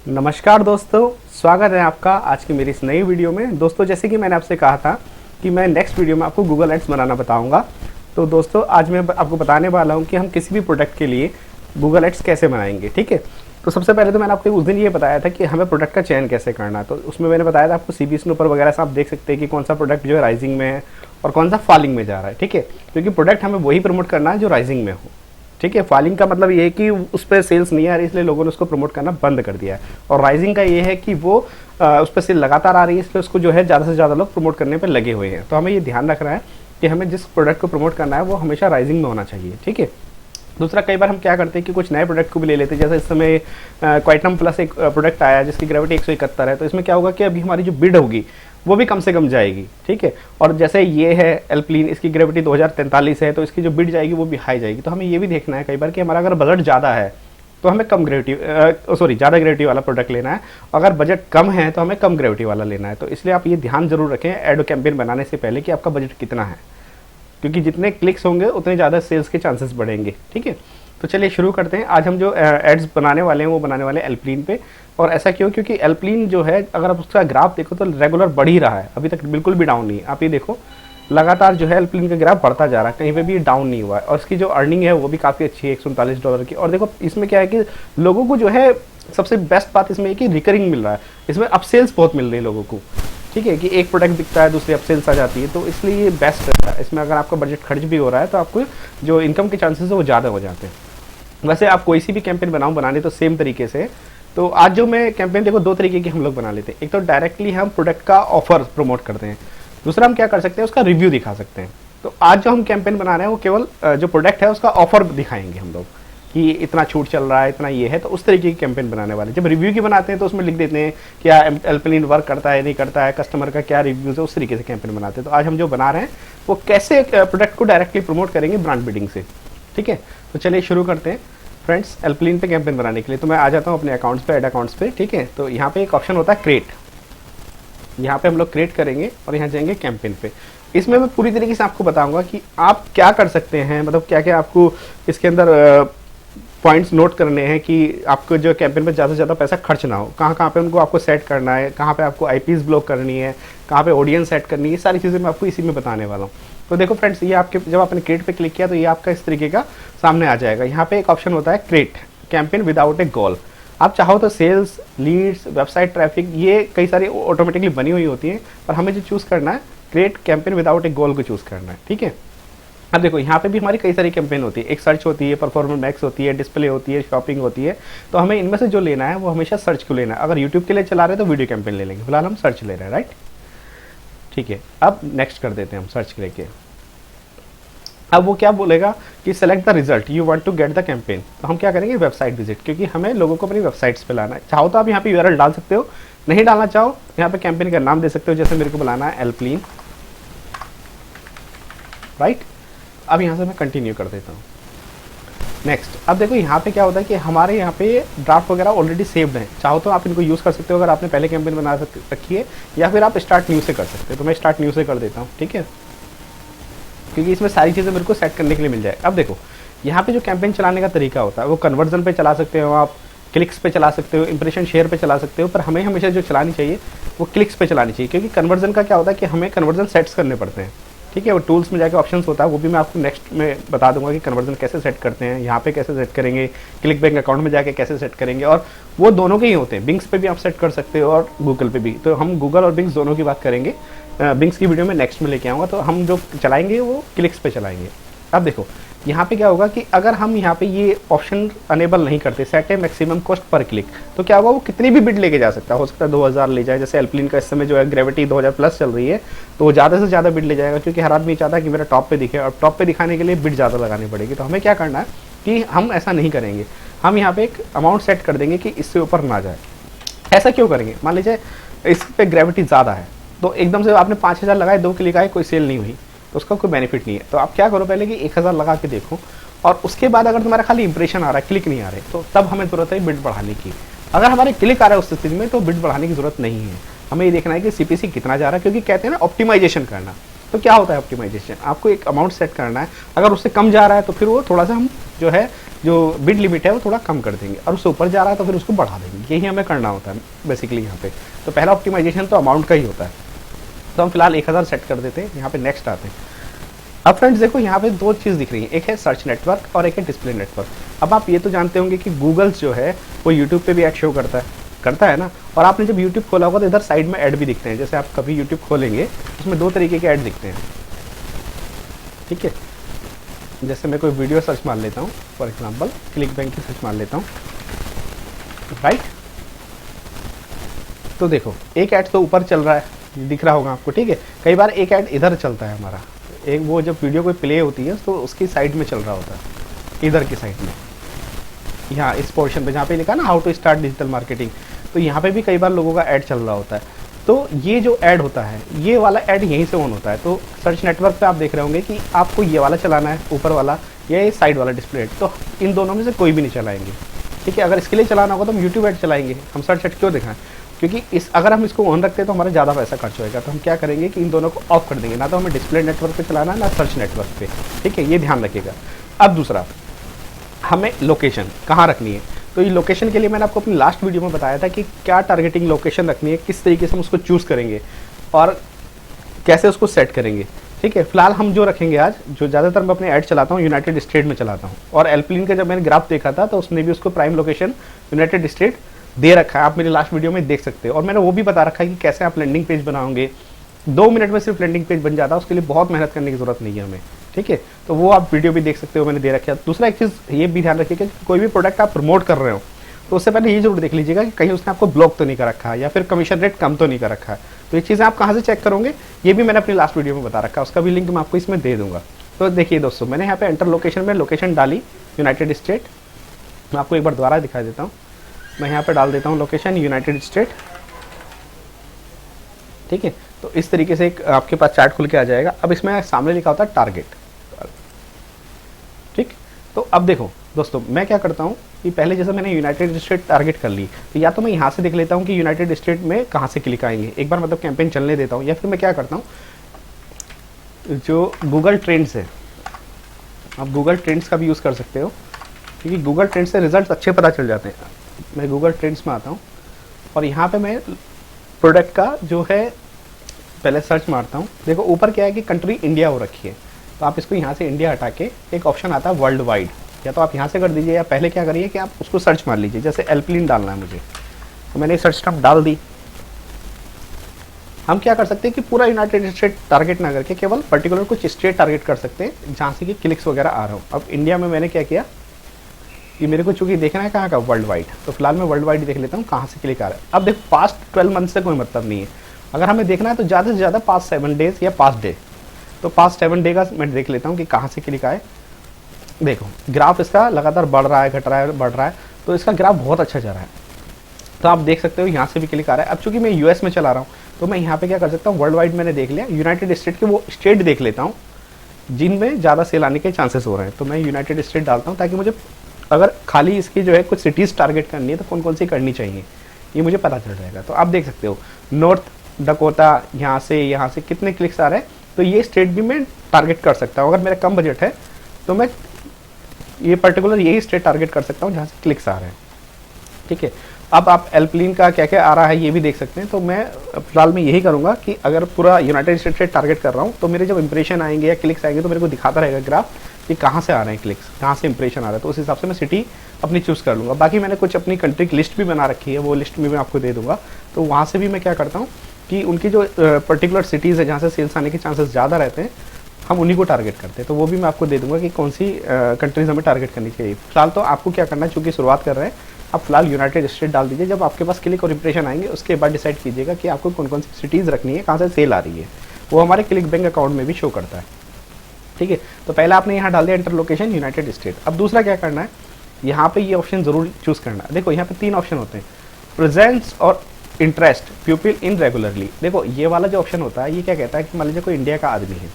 नमस्कार दोस्तों, स्वागत है आपका आज की मेरी इस नई वीडियो में। दोस्तों, जैसे कि मैंने आपसे कहा था कि मैं नेक्स्ट वीडियो में आपको गूगल एड्स बनाना बताऊंगा। तो दोस्तों, आज मैं आपको बताने वाला हूं कि हम किसी भी प्रोडक्ट के लिए गूगल एड्स कैसे बनाएंगे। ठीक है, तो सबसे पहले तो मैंने आपको उस दिन ये बताया था कि हमें प्रोडक्ट का चयन कैसे करना है। तो उसमें मैंने बताया था आपको सीबी स्नूपर वगैरह से आप देख सकते हैं कि कौन सा प्रोडक्ट जो है राइजिंग में है और कौन सा फॉलिंग में जा रहा है। ठीक है, क्योंकि प्रोडक्ट हमें वही प्रमोट करना है जो राइजिंग में हो। ठीक है, फॉलिंग का मतलब ये है कि उस पर सेल्स नहीं आ रही, इसलिए लोगों ने उसको प्रमोट करना बंद कर दिया है। और राइजिंग का ये है कि वो उस पर सेल लगातार आ रही है, इसलिए उसको जो है ज़्यादा से ज़्यादा लोग प्रमोट करने पर लगे हुए हैं। तो हमें ये ध्यान रखना है कि हमें जिस प्रोडक्ट को प्रमोट करना है वो हमेशा राइजिंग में होना चाहिए। ठीक है, दूसरा, कई बार हम क्या करते हैं कि कुछ नए प्रोडक्ट को भी ले लेते हैं। जैसे इस समय क्वाइटम प्लस एक प्रोडक्ट आया जिसकी ग्रेविटी 171 है। तो इसमें क्या होगा कि अभी हमारी जो बिड होगी वो भी कम से कम जाएगी। ठीक है, और जैसे ये है एल्प्लीन, इसकी ग्रेविटी 2043 है, तो इसकी जो बिड जाएगी वो भी हाई जाएगी। तो हमें ये भी देखना है कई बार कि हमारा अगर बजट ज़्यादा है तो हमें कम ग्रेविटी ज़्यादा ग्रेविटी वाला प्रोडक्ट लेना है। अगर बजट कम है तो हमें कम ग्रेविटी वाला लेना है। तो इसलिए आप ये ध्यान जरूर रखें एड कैंपेन बनाने से पहले कि आपका बजट कितना है, क्योंकि जितने क्लिक्स होंगे उतने ज़्यादा सेल्स के चांसेस बढ़ेंगे। ठीक है, तो चलिए शुरू करते हैं। आज हम जो एड्स बनाने वाले हैं वो बनाने वाले हैं एल्प्लीन पे। और ऐसा क्यों? क्योंकि एल्प्लीन जो है, अगर आप उसका ग्राफ देखो तो रेगुलर बढ़ ही रहा है, अभी तक बिल्कुल भी डाउन नहीं है। आप ये देखो, लगातार जो है एल्प्लीन का ग्राफ बढ़ता जा रहा है, कहीं पे भी डाउन नहीं हुआ है। और इसकी जो अर्निंग है वो भी काफ़ी अच्छी है, $139 की। और देखो इसमें क्या है कि लोगों को जो है सबसे बेस्ट बात इसमें है कि रिकरिंग मिल रहा है, इसमें अपसेल्स बहुत मिल रही है लोगों को। ठीक है, कि एक प्रोडक्ट बिकता है दूसरी अपसेल्स आ जाती है, तो इसलिए ये बेस्ट रहता है। इसमें अगर आपका बजट खर्च भी हो रहा है तो आपको जो इनकम के चांसेस है वो ज़्यादा हो जाते हैं। वैसे आप कोई सी भी कैंपेन बनाने तो सेम तरीके से। तो आज जो मैं कैंपेन देखो दो तरीके की हम लोग बना लेते हैं। एक तो डायरेक्टली हम प्रोडक्ट का ऑफर प्रमोट करते हैं, दूसरा हम क्या कर सकते हैं उसका रिव्यू दिखा सकते हैं। तो आज जो हम कैंपेन बना रहे हैं वो केवल जो प्रोडक्ट है उसका ऑफर दिखाएंगे हम लोग कि इतना छूट चल रहा है, इतना ये है। तो उस तरीके की कैंपेन बनाने वाले। जब रिव्यू की बनाते हैं तो उसमें लिख देते हैं क्या एल्प्लीन वर्क करता है नहीं करता है, कस्टमर का क्या रिव्यूज है, उस तरीके से कैंपेन बनाते हैं। तो आज हम जो बना रहे हैं वो कैसे प्रोडक्ट को डायरेक्टली प्रमोट करेंगे ब्रांड बिल्डिंग से। ठीक है, तो चलिए शुरू करते हैं फ्रेंड्स। एल्प्लीन पे कैंपेन बनाने के लिए तो मैं आ जाता हूँ अपने अकाउंट्स पे, ऐड अकाउंट्स पे। ठीक है, तो यहाँ पे एक ऑप्शन होता है क्रिएट, यहाँ पे हम लोग क्रिएट करेंगे और यहाँ जाएंगे कैंपेन पे। इसमें मैं पूरी तरीके से आपको बताऊंगा कि आप क्या कर सकते हैं, मतलब क्या क्या आपको इसके अंदर पॉइंट्स नोट करने हैं कि आपको जो कैंपेन में ज़्यादा से ज़्यादा पैसा खर्च ना हो। कहाँ कहाँ पे उनको आपको सेट करना है, कहाँ पे आपको आईपीज ब्लॉक करनी है, कहाँ पे ऑडियंस सेट करनी है, ये सारी चीज़ें मैं आपको इसी में बताने वाला हूँ। तो देखो फ्रेंड्स, ये आपके जब आपने क्रिएट पे क्लिक किया तो ये आपका इस तरीके का सामने आ जाएगा। यहाँ पे एक ऑप्शन होता है क्रिएट कैंपेन विदाउट ए गोल। आप चाहो तो सेल्स, लीड्स, वेबसाइट ट्रैफिक, ये कई सारी ऑटोमेटिकली बनी हुई होती हैं, पर हमें जो चूज़ करना है क्रिएट कैंपेन विदाउट ए गोल को चूज़ करना है। ठीक है, अब देखो यहाँ पे भी हमारी कई सारी कैंपेन होती है। एक सर्च होती है, परफॉर्मेंस मैक्स होती है, डिस्प्ले होती है, शॉपिंग होती है। तो हमें इनमें से जो लेना है वो हमेशा सर्च को लेना है। अगर यूट्यूब के लिए चला रहे हैं तो वीडियो कैंपेन ले लेंगे, फिलहाल हम सर्च ले रहे हैं। राइट, ठीक है, अब नेक्स्ट कर देते हैं हम सर्च लेके। अब वो क्या बोलेगा कि select the result you want to get the campaign. तो हम क्या करेंगे वेबसाइट विजिट, क्योंकि हमें लोगों को अपनी वेबसाइट्स पे लाना है। चाहो तो आप यहाँ पे यूआरएल डाल सकते हो, नहीं डालना चाहो यहाँ पे कैंपेन का नाम दे सकते हो। जैसे मेरे को बुलाना है एल्प्लीन। राइट, अब यहाँ से मैं कंटिन्यू कर देता हूँ। नेक्स्ट, अब देखो यहाँ पे क्या होता है कि हमारे यहाँ पे ड्राफ्ट वगैरह ऑलरेडी सेव्ड हैं। चाहो तो आप इनको यूज़ कर सकते हो अगर आपने पहले कैंपेन बना रखी है, या फिर आप स्टार्ट न्यू से कर सकते हो। तो मैं स्टार्ट न्यू से कर देता हूँ। ठीक है, क्योंकि इसमें सारी चीज़ें मेरे को सेट करने के लिए मिल जाए। अब देखो यहाँ पे जो कैंपेन चलाने का तरीका होता है वो कन्वर्जन पे चला सकते हो, आप क्लिक्स पे चला सकते हो, इंप्रेशन शेयर पे चला सकते हो। पर हमें हमेशा जो चलानी चाहिए वो क्लिक्स पे चलानी चाहिए, क्योंकि कन्वर्जन का क्या होता है कि हमें कन्वर्जन सेट्स करने पड़ते हैं। ठीक है, वो टूल्स में जाके ऑप्शंस होता है, वो भी मैं आपको नेक्स्ट में बता दूंगा कि कन्वर्जन कैसे सेट करते हैं, यहाँ पे कैसे सेट करेंगे, क्लिक बैंक अकाउंट में जाके कैसे सेट करेंगे। और वो दोनों के ही होते हैं, बिंग्स पे भी आप सेट कर सकते हो और गूगल पे भी। तो हम गूगल और बिंग्स दोनों की बात करेंगे, बिंग्स की वीडियो में नेक्स्ट में लेके आऊँगा। तो हम जो चलाएंगे वो क्लिक्स पे चलाएंगे। अब देखो यहाँ पे क्या होगा कि अगर हम यहाँ पे ये ऑप्शन अनेबल नहीं करते, सेट ए मैक्सिमम कॉस्ट पर क्लिक, तो क्या होगा वो कितनी भी बिड लेके जा सकता है। हो सकता है 2000 ले जाए, जैसे एल्प्लीन का इस समय जो है ग्रेविटी 2000 प्लस चल रही है, तो वो ज़्यादा से ज़्यादा बिड ले जाएगा, क्योंकि हर आदमी चाहता है कि मेरा टॉप पे दिखे। और टॉप पे दिखाने के लिए बिड ज़्यादा लगानी पड़ेगी। तो हमें क्या करना है कि हम ऐसा नहीं करेंगे, हम यहाँ पे एक अमाउंट सेट कर देंगे कि इससे ऊपर ना जाए। ऐसा क्यों करेंगे? मान लीजिए इस पर ग्रेविटी ज़्यादा है, तो एकदम से आपने 5000 लगाए, 2 क्लिक आए, कोई सेल नहीं हुई, तो उसका कोई बेनिफिट नहीं है। तो आप क्या करो पहले कि 1000 लगा के देखो, और उसके बाद अगर तुम्हारा खाली इंप्रेशन आ रहा है, क्लिक नहीं आ रहे, तो तब हमें जरूरत है बिड बढ़ाने की। अगर हमारे क्लिक आ रहा है उस स्थिति में तो बिड बढ़ाने की जरूरत नहीं है। हमें ये देखना है कि सीपीसी कितना जा रहा है, क्योंकि कहते हैं ना ऑप्टिमाइजेशन करना। तो क्या होता है ऑप्टिमाइजेशन, आपको एक अमाउंट सेट करना है, अगर उससे कम जा रहा है तो फिर वो थोड़ा सा हम जो है जो बिड लिमिट है वो थोड़ा कम कर देंगे, और उससे ऊपर जा रहा है तो फिर उसको बढ़ा देंगे। यही हमें करना होता है बेसिकली यहाँ पे। तो पहला ऑप्टिमाइजेशन तो अमाउंट का ही होता है। तो हम फिलहाल 1000 सेट कर देते हैं। यहाँ पे नेक्स्ट आते हैं। अब फ्रेंड्स देखो यहाँ पे दो चीज़ दिख रही है, एक है सर्च नेटवर्क और एक है डिस्प्ले नेटवर्क। अब आप ये तो जानते होंगे कि गूगल जो है वो यूट्यूब पे भी ऐड शो करता है ना। और आपने जब यूट्यूब खोला होगा तो इधर साइड में ऐड भी दिखते हैं। जैसे आप कभी यूट्यूब खोलेंगे उसमें दो तरीके के ऐड दिखते हैं, ठीक है। जैसे मैं कोई वीडियो सर्च मार लेता हूँ, फॉर एग्जाम्पल क्लिक बैंक की सर्च मार लेता हूँ, राइट। तो देखो एक ऐड तो ऊपर चल रहा है, दिख रहा होगा आपको, ठीक है। कई बार एक ऐड इधर चलता है हमारा, एक वो जब वीडियो कोई प्ले होती है तो उसकी साइड में चल रहा होता है, इधर की साइड में, यहाँ इस पोर्शन पे जहाँ पे लिखा ना how to start digital marketing, तो यहाँ पे भी कई बार लोगों का ऐड चल रहा होता है। तो ये जो ऐड होता है, ये वाला ऐड यहीं से ऑन होता है। तो सर्च नेटवर्क पे आप देख रहे होंगे कि आपको ये वाला चलाना है, ऊपर वाला, या ये साइड वाला डिस्प्ले ऐड। तो इन दोनों में से कोई भी नहीं चलाएंगे, ठीक है। अगर इसके लिए चलाना होगा तो हम यूट्यूब ऐड चलाएंगे, हम सर्च ऐड क्यों दिखाएं, क्योंकि अगर हम इसको ऑन रखते हैं तो हमारा ज़्यादा पैसा खर्च होएगा। तो हम क्या करेंगे कि इन दोनों को ऑफ कर देंगे, ना तो हमें डिस्प्ले नेटवर्क पे चलाना है ना सर्च नेटवर्क पे, ठीक है। ये ध्यान रखिएगा। अब दूसरा, हमें लोकेशन कहाँ रखनी है। तो ये लोकेशन के लिए मैंने आपको अपनी लास्ट वीडियो में बताया था कि क्या टारगेटिंग लोकेशन रखनी है, किस तरीके से हम उसको चूज़ करेंगे और कैसे उसको सेट करेंगे, ठीक है। फिलहाल हम जो रखेंगे आज, जो ज़्यादातर मैं अपने ऐड चलाता हूँ यूनाइटेड स्टेट में चलाता हूँ, और एल्पलिन का जब मैंने ग्राफ देखा था तो उसने भी उसको प्राइम लोकेशन यूनाइटेड स्टेट दे रखा है। आप मेरी लास्ट वीडियो में देख सकते हो। और मैंने वो भी बता रखा है कि कैसे आप लैंडिंग पेज बनाओगे। 2 मिनट में सिर्फ लैंडिंग पेज बन जाता है, उसके लिए बहुत मेहनत करने की जरूरत नहीं है हमें, ठीक है। तो वो आप वीडियो भी देख सकते हो, मैंने दे रखा है। दूसरा एक चीज़ ये भी ध्यान रखिएगा कि कोई भी प्रोडक्ट आप प्रमोट कर रहे हो तो उससे पहले ये जरूर देख लीजिएगा कि कहीं उसने आपको ब्लॉक तो नहीं कर रखा है या फिर कमीशन रेट कम तो नहीं कर रखा है। तो ये चीज़ें आप कहाँ से चेक करोगे, ये भी मैंने अपनी लास्ट वीडियो में बता रखा है, उसका भी लिंक मैं आपको इसमें दे दूंगा। तो देखिए दोस्तों, मैंने यहाँ पे एंटर लोकेशन में लोकेशन डाली यूनाइटेड स्टेट। मैं आपको एक बार दोबारा दिखा देता हूँ। मैं यहाँ पे डाल देता हूँ लोकेशन यूनाइटेड स्टेट, ठीक है। तो इस तरीके से एक आपके पास चार्ट खुल के आ जाएगा। अब इसमें सामने लिखा होता है टारगेट, ठीक। तो अब देखो दोस्तों, मैं क्या करता हूँ कि पहले जैसे मैंने यूनाइटेड स्टेट टारगेट कर ली, तो या तो मैं यहाँ से देख लेता हूँ कि यूनाइटेड स्टेट में कहाँ से क्लिक आएंगे, एक बार मतलब कैंपेन चलने देता हूँ, या फिर मैं क्या करता हूँ, जो गूगल ट्रेंड्स है, आप गूगल ट्रेंड्स का भी यूज़ कर सकते हो, क्योंकि गूगल ट्रेंड्स से रिजल्ट अच्छे पता चल जाते हैं। मैं गूगल ट्रेंड्स में आता हूँ और यहाँ पे मैं प्रोडक्ट का जो है पहले सर्च मारता हूँ। देखो ऊपर क्या है कि कंट्री इंडिया हो रखी है, तो आप इसको यहाँ से इंडिया हटा के एक ऑप्शन आता है वर्ल्ड वाइड, या तो आप यहाँ से कर दीजिए, या पहले क्या करिए कि आप उसको सर्च मार लीजिए। जैसे एल्पलिन डालना है मुझे, तो मैंने सर्च टर्म डाल दी। हम क्या कर सकते हैं कि पूरा यूनाइटेड स्टेट टारगेट ना करके केवल पर्टिकुलर कुछ स्टेट टारगेट कर सकते हैं जहाँ से कि क्लिक्स वगैरह आ रहा हो। अब इंडिया में मैंने क्या किया कि मेरे को चूंकि देखना है कहाँ का, वर्ल्ड वाइड, तो फिलहाल मैं वर्ल्ड वाइड देख लेता हूँ कहाँ से क्लिक आ रहा है। अब देखो पास्ट 12 मंथ से कोई मतलब नहीं है, अगर हमें देखना है तो ज़्यादा से ज़्यादा पास्ट 7 डेज या पास्ट डे। तो पास्ट 7 डे का मैं देख लेता हूँ कि कहाँ से क्लिक आए। देखो ग्राफ इसका लगातार बढ़ रहा है, घट रहा है, बढ़ रहा है, तो इसका ग्राफ बहुत अच्छा चल रहा है। तो आप देख सकते हो यहाँ से भी क्लिक आ रहा है। अब चूंकि मैं यूएस में चला रहा हूँ तो मैं यहाँ पे क्या कर सकता हूँ, वर्ल्ड वाइड मैंने देख लिया, यूनाइटेड स्टेट के वो स्टेट देख लेता हूँ जिनमें ज़्यादा सेल आने के चांसेस हो रहे हैं। तो मैं यूनाइटेड स्टेट डालता हूँ ताकि मुझे अगर खाली इसकी जो है कुछ सिटीज़ टारगेट करनी है तो कौन कौन सी करनी चाहिए ये मुझे पता चल जाएगा। तो आप देख सकते हो नॉर्थ डकोटा, यहाँ से कितने क्लिक्स आ रहे हैं, तो ये स्टेट भी मैं टारगेट कर सकता हूँ। अगर मेरा कम बजट है तो मैं ये पर्टिकुलर यही स्टेट टारगेट कर सकता हूँ जहाँ से क्लिक्स आ रहे हैं, ठीक है। अब आप एल्पलिन का क्या क्या आ रहा है ये भी देख सकते हैं। तो मैं फिलहाल मैं यही करूँगा कि अगर पूरा यूनाइटेड स्टेट से टारगेट कर रहा हूँ तो मेरे जब इंप्रेशन आएंगे या क्लिक्स आएंगे तो मेरे को दिखाता रहेगा ग्राफ कि कहाँ से आ रहे हैं क्लिक्स, कहाँ से इंप्रेशन आ रहा है। तो उस हिसाब से मैं सिटी अपनी चूज़ कर लूँगा। बाकी मैंने कुछ अपनी कंट्री की लिस्ट भी बना रखी है, वो लिस्ट भी मैं आपको दे दूँगा। तो वहाँ से भी मैं क्या करता हूँ कि उनकी जो पर्टिकुलर सिटीज़ है जहाँ से सेल्स आने के चांसेस ज़्यादा रहते हैं, हम उन्हीं को टारगेट करते हैं। तो वो भी मैं आपको दे दूंगा कि कौन सी कंट्रीज़ हमें टारगेट करनी चाहिए। फिलहाल तो आपको क्या करना है, चूँकि शुरुआत कर रहे हैं, आप फिलहाल यूनाइटेड स्टेट डाल दीजिए। जब आपके पास क्लिक और इंप्रेशन आएंगे उसके बाद डिसाइड कीजिएगा कि आपको कौन कौन सी सिटीज़ रखनी है, कहाँ से सेल आ रही है, वो हमारे क्लिक बैंक अकाउंट में भी शो करता है, ठीक है। तो पहले आपने यहाँ डाल दिया एंटर लोकेशन यूनाइटेड स्टेट। अब दूसरा क्या करना है, यहाँ पे ये ऑप्शन ज़रूर चूज़ करना है। देखो यहाँ पे 3 ऑप्शन होते हैं, प्रेजेंस और इंटरेस्ट पीपल इन रेगुलरली। देखो ये वाला जो ऑप्शन होता है ये क्या कहता है कि मान लीजिए कोई इंडिया का आदमी है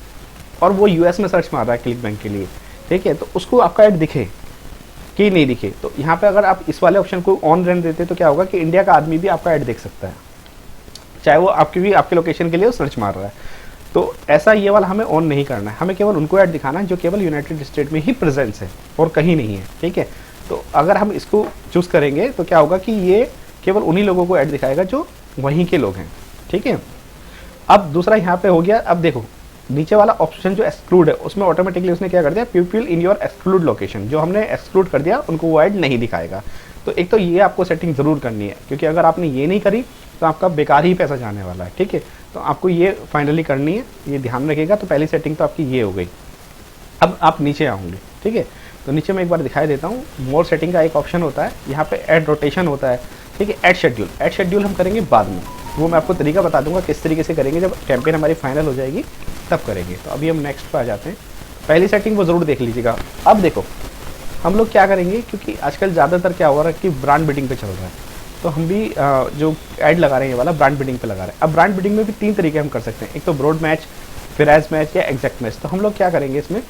और वो यूएस में सर्च मार रहा है क्लिक बैंक के लिए, ठीक है, तो उसको आपका ऐड दिखे कि नहीं दिखे। तो यहाँ पे अगर आप इस वाले ऑप्शन को ऑन रहने देते तो क्या होगा कि इंडिया का आदमी भी आपका ऐड देख सकता है, चाहे वो आपकी लोकेशन के लिए वो सर्च मार रहा है। तो ऐसा ये वाला हमें ऑन नहीं करना है, हमें केवल उनको ऐड दिखाना है जो केवल यूनाइटेड स्टेट में ही प्रेजेंस है और कहीं नहीं है, ठीक है। तो अगर हम इसको चूज़ करेंगे तो क्या होगा कि ये केवल उन्हीं लोगों को ऐड दिखाएगा जो वहीं के लोग हैं, ठीक है। अब दूसरा यहाँ पे हो गया, अब देखो नीचे वाला ऑप्शन जो एक्सक्लूड है उसमें ऑटोमेटिकली उसने क्या कर दिया, people in your exclude location, जो हमने एक्सक्लूड कर दिया उनको वो ऐड नहीं दिखाएगा। तो एक तो ये आपको सेटिंग ज़रूर करनी है, क्योंकि अगर आपने ये नहीं करी तो आपका बेकार ही पैसा जाने वाला है, ठीक है। तो आपको ये फाइनली करनी है, ये ध्यान रखिएगा। तो पहली सेटिंग तो आपकी ये हो गई। अब आप नीचे आऊँगे, ठीक है। तो नीचे मैं एक बार दिखाई देता हूँ, मोर सेटिंग का एक ऑप्शन होता है, यहाँ पे ऐड रोटेशन होता है, ठीक है। ऐड शेड्यूल हम करेंगे बाद में, वो मैं आपको तरीका बता दूंगा किस तरीके से करेंगे, जब कैंपेन हमारी फाइनल हो जाएगी तब करेंगे। तो अभी हम नेक्स्ट पे आ जाते हैं। पहली सेटिंग वो ज़रूर देख लीजिएगा। अब देखो हम लोग क्या करेंगे, क्योंकि आजकल ज़्यादातर क्या हो रहा है कि ब्रांड बिडिंग पे चल रहा है, तो हम भी जो ऐड लगा रहे हैं ये वाला ब्रांड बिडिंग पे लगा रहे हैं। अब ब्रांड बिडिंग में भी 3 तरीके हम कर सकते हैं, एक तो ब्रॉड मैच, फ्रेज मैच या एग्जैक्ट मैच। तो हम लोग क्या करेंगे, इसमें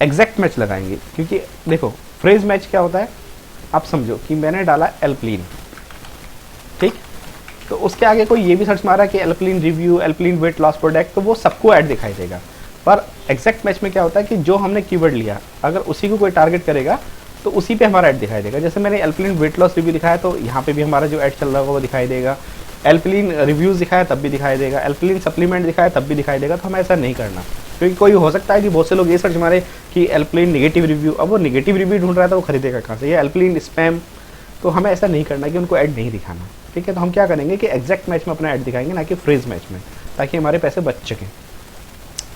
एग्जैक्ट मैच लगाएंगे, क्योंकि देखो फ्रेज मैच क्या होता है, आप समझो कि मैंने डाला एल्पलीन, ठीक, तो उसके आगे कोई ये भी सर्च मारा कि एल्पलीन रिव्यू, एल्पलीन वेट लॉस प्रोडक्ट, तो वो सबको ऐड दिखाई देगा। पर एग्जैक्ट मैच में क्या होता है कि जो हमने कीवर्ड लिया अगर उसी को कोई टारगेट करेगा तो उसी पे हमारा ऐड दिखाई देगा। जैसे मैंने एल्पलीन वेट लॉस रिव्यू दिखाया तो यहाँ पे भी हमारा जो ऐड चल रहा होगा वो दिखाई देगा। एल्पलीन रिव्यूज़ दिखाया तब भी दिखाई देगा, एल्पलीन सप्लीमेंट दिखाया तब भी दिखाई देगा। तो हमें ऐसा नहीं करना, क्योंकि कोई हो सकता है कि बहुत से लोग ये सर्च मारे कि एल्पलीन नेगेटिव रिव्यू, अब वो नेगेटिव रिव्यू ढूंढ रहा है तो वो खरीदेगा कहाँ से, या एल्पलीन स्पैम। तो हमें ऐसा नहीं करना कि उनको ऐड नहीं दिखाना, ठीक है। तो हम क्या करेंगे कि एग्जैक्ट मैच में अपना ऐड दिखाएंगे, ना कि फ्रेज मैच में, ताकि हमारे पैसे बच सकें।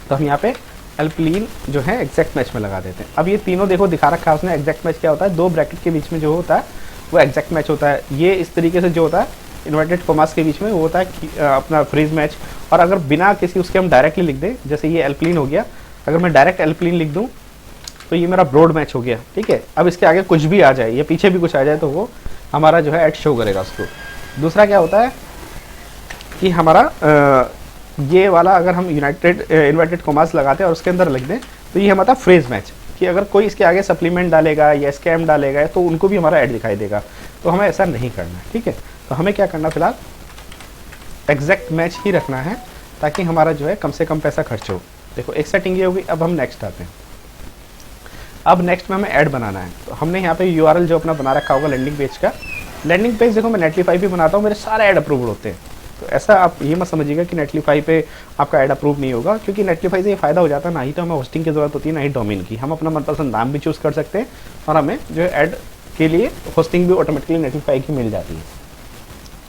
तो हम यहाँ पे एल्पलीन जो है एग्जैक्ट मैच में लगा देते हैं। अब ये तीनों देखो दिखा रखा है उसने। एग्जैक्ट मैच क्या होता है, 2 ब्रैकेट के बीच में जो होता है वो एग्जैक्ट मैच होता है। ये इस तरीके से जो होता है इन्वर्टेड कॉमास के बीच में वो होता है अपना फ्रेज मैच। और अगर बिना किसी उसके हम डायरेक्टली लिख दें, जैसे ये एल्पलीन हो गया, अगर मैं डायरेक्ट एल्पलीन लिख दूँ तो ये मेरा ब्रॉड मैच हो गया, ठीक है। अब इसके आगे कुछ भी आ जाए या पीछे भी कुछ आ जाए तो वो हमारा जो है ऐड शो करेगा उसको। दूसरा क्या होता है कि हमारा ये वाला अगर हम यूनाइटेड इन्वर्टेड कॉमास लगाते हैं और उसके अंदर लिख दें तो ये हमारा फ्रेज मैच, कि अगर कोई इसके आगे सप्लीमेंट डालेगा या स्कैम डालेगा तो उनको भी हमारा ऐड दिखाई देगा। तो हमें ऐसा नहीं करना है, ठीक है। तो हमें क्या करना, फिलहाल एग्जैक्ट मैच ही रखना है, ताकि हमारा जो है कम से कम पैसा खर्च हो। देखो एक सेटिंग ये होगी। अब हम नेक्स्ट आते हैं। अब नेक्स्ट में हमें ऐड बनाना है। तो हमने यहाँ पे यूआरएल जो अपना बना रखा होगा लैंडिंग पेज का, लैंडिंग पेज देखो मैं नेटलीफाई भी बनाता हूँ, मेरे सारे ऐड अप्रूव होते हैं। तो ऐसा आप ये मत समझिएगा कि नेटलीफाई पे आपका ऐड अप्रूव नहीं होगा, क्योंकि नेटलीफाई से ये फ़ायदा हो जाता है, ना ही तो हमें होस्टिंग की ज़रूरत होती है, ना ही डोमेन की। हम अपना मनपसंद नाम भी चूज़ कर सकते हैं और हमें जो है ऐड के लिए होस्टिंग भी ऑटोमेटिकली नेटलीफाई की मिल जाती है।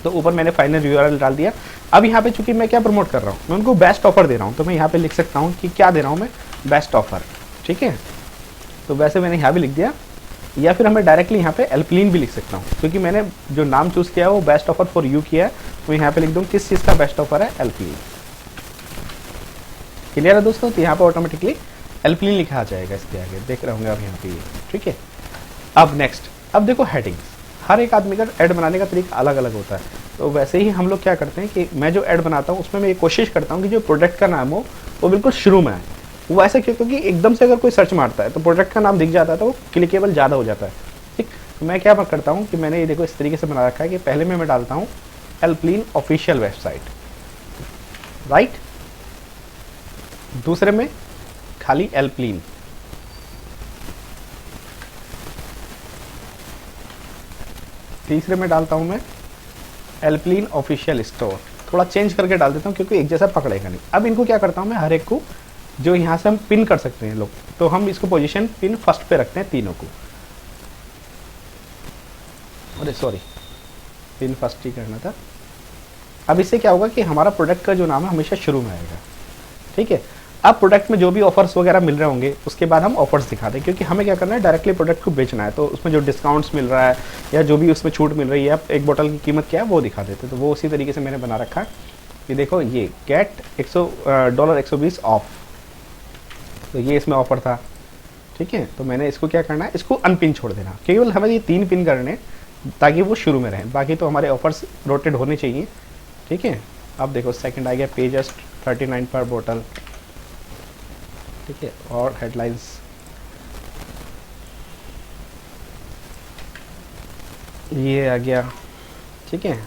तो ऊपर मैंने फाइनल यूआरएल डाल दिया। अब यहाँ पे चूंकि मैं क्या प्रमोट कर रहा हूँ, मैं उनको बेस्ट ऑफर दे रहा हूँ, तो मैं यहाँ पे लिख सकता हूँ कि क्या दे रहा हूँ मैं, बेस्ट ऑफर, ठीक है। तो वैसे मैंने यहाँ भी लिख दिया, या फिर हमें डायरेक्टली यहाँ पे एल्पलीन भी लिख सकता हूँ, क्योंकि मैंने जो नाम चूज़ किया है वो बेस्ट ऑफर फॉर यू किया है। तो यहाँ पे लिख दूँ किस चीज़ का बेस्ट ऑफर है, एल्पलीन। क्लियर है दोस्तों। तो यहाँ पे ऑटोमेटिकली एल्पलीन लिखा आ जाएगा इसके आगे, देख रहे होंगे आप यहाँ पे ये, ठीक है। अब नेक्स्ट, अब देखो हेडिंग्स, हर एक आदमी का ऐड बनाने का तरीका अलग अलग होता है। तो वैसे ही हम लोग क्या करते हैं कि मैं जो ऐड बनाता हूँ उसमें मैं ये कोशिश करता हूँ कि जो प्रोडक्ट का नाम हो वो बिल्कुल शुरू में आए। वो ऐसे क्यों, क्योंकि एकदम से अगर कोई सर्च मारता है तो प्रोडक्ट का नाम दिख जाता है तो वो क्लिकेबल ज़्यादा हो जाता है, ठीक। तो मैं क्या करता हूँ कि मैंने ये देखो इस तरीके से बना रखा है कि पहले मैं डालता हूँ एल्पलीन ऑफिशियल वेबसाइट, राइट। दूसरे में खाली एल्पलीन, तीसरे में डालता हूँ मैं एल्पलीन ऑफिशियल स्टोर। थोड़ा चेंज करके डाल देता हूँ क्योंकि एक जैसा पकड़ेगा नहीं। अब इनको क्या करता हूँ मैं, हर एक को जो यहाँ से हम पिन कर सकते हैं लोग, तो हम इसको पोजीशन पिन फर्स्ट पे रखते हैं तीनों को। अरे सॉरी, पिन फर्स्ट ही करना था। अब इससे क्या होगा कि हमारा प्रोडक्ट का जो नाम है हमेशा शुरू में आएगा, ठीक है। अब प्रोडक्ट में जो भी ऑफर्स वगैरह मिल रहे होंगे उसके बाद हम ऑफर्स दिखाते हैं, क्योंकि हमें क्या करना है, डायरेक्टली प्रोडक्ट को बेचना है। तो उसमें जो डिस्काउंट्स मिल रहा है या जो भी उसमें छूट मिल रही है, एक बोतल की कीमत क्या है वो दिखा देते हैं। तो वो उसी तरीके से मैंने बना रखा है कि देखो ये गेट $120 ऑफ, तो ये इसमें ऑफर था, ठीक है। तो मैंने इसको क्या करना है, इसको अनपिन छोड़ देना। केवल हमें ये 3 पिन करने ताकि वो शुरू में रहें, बाकी तो हमारे ऑफर्स रोटेट होने चाहिए, ठीक है। अब देखो सेकंड आ गया पे जस्ट 39 पर बोतल, ठीक है। और हेडलाइंस ये आ गया, ठीक है।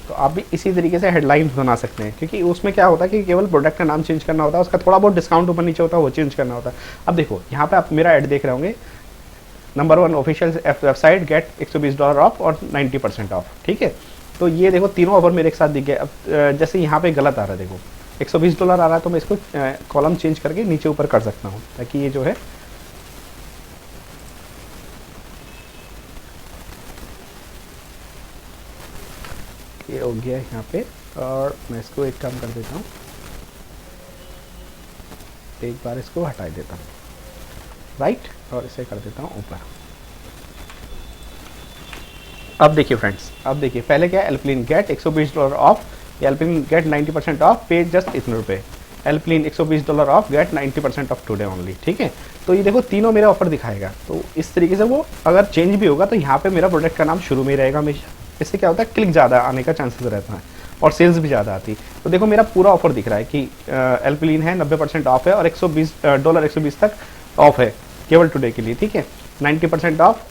तो आप भी इसी तरीके से हेडलाइंस बना सकते हैं, क्योंकि उसमें क्या होता है कि केवल प्रोडक्ट का नाम चेंज करना होता है, उसका थोड़ा बहुत डिस्काउंट ऊपर नीचे होता है वो चेंज करना होता है। अब देखो यहाँ पे आप मेरा ऐड देख रहे होंगे, number 1 official website get $120 off और 90% ऑफ, ठीक है। तो ये देखो तीनों ऑफर मेरे एक साथ दिख गए। अब जैसे यहाँ पे गलत आ रहा है, देखो $120 आ रहा है, तो मैं इसको कॉलम चेंज करके नीचे ऊपर कर सकता हूँ, ताकि ये जो है ये हो गया यहाँ पे। और मैं इसको एक काम कर देता हूँ, एक बार इसको हटा देता हूँ, राइट, और इसे कर देता हूँ ऊपर। अब देखिए फ्रेंड्स, अब देखिए पहले क्या है, एल्पलिन गेट $120 ऑफ, एल्पलिन गेट 90% ऑफ, पे जस्ट इतने रुपए, एल्पलिन $120 off, get 90% off today only, ठीक है। तो ये देखो तीनों मेरा ऑफर दिखाएगा। तो इस तरीके से वो अगर चेंज भी होगा तो यहाँ पे मेरा प्रोडक्ट का नाम शुरू में ही रहेगा हमेशा। इससे क्या होता है, क्लिक ज़्यादा आने का चांसेस रहता है और सेल्स भी ज़्यादा आती है। तो देखो मेरा पूरा ऑफर दिख रहा है कि एल्पलिन है 90% ऑफ है और $120 तक ऑफ है केवल टुडे के लिए, ठीक है। 90% ऑफ,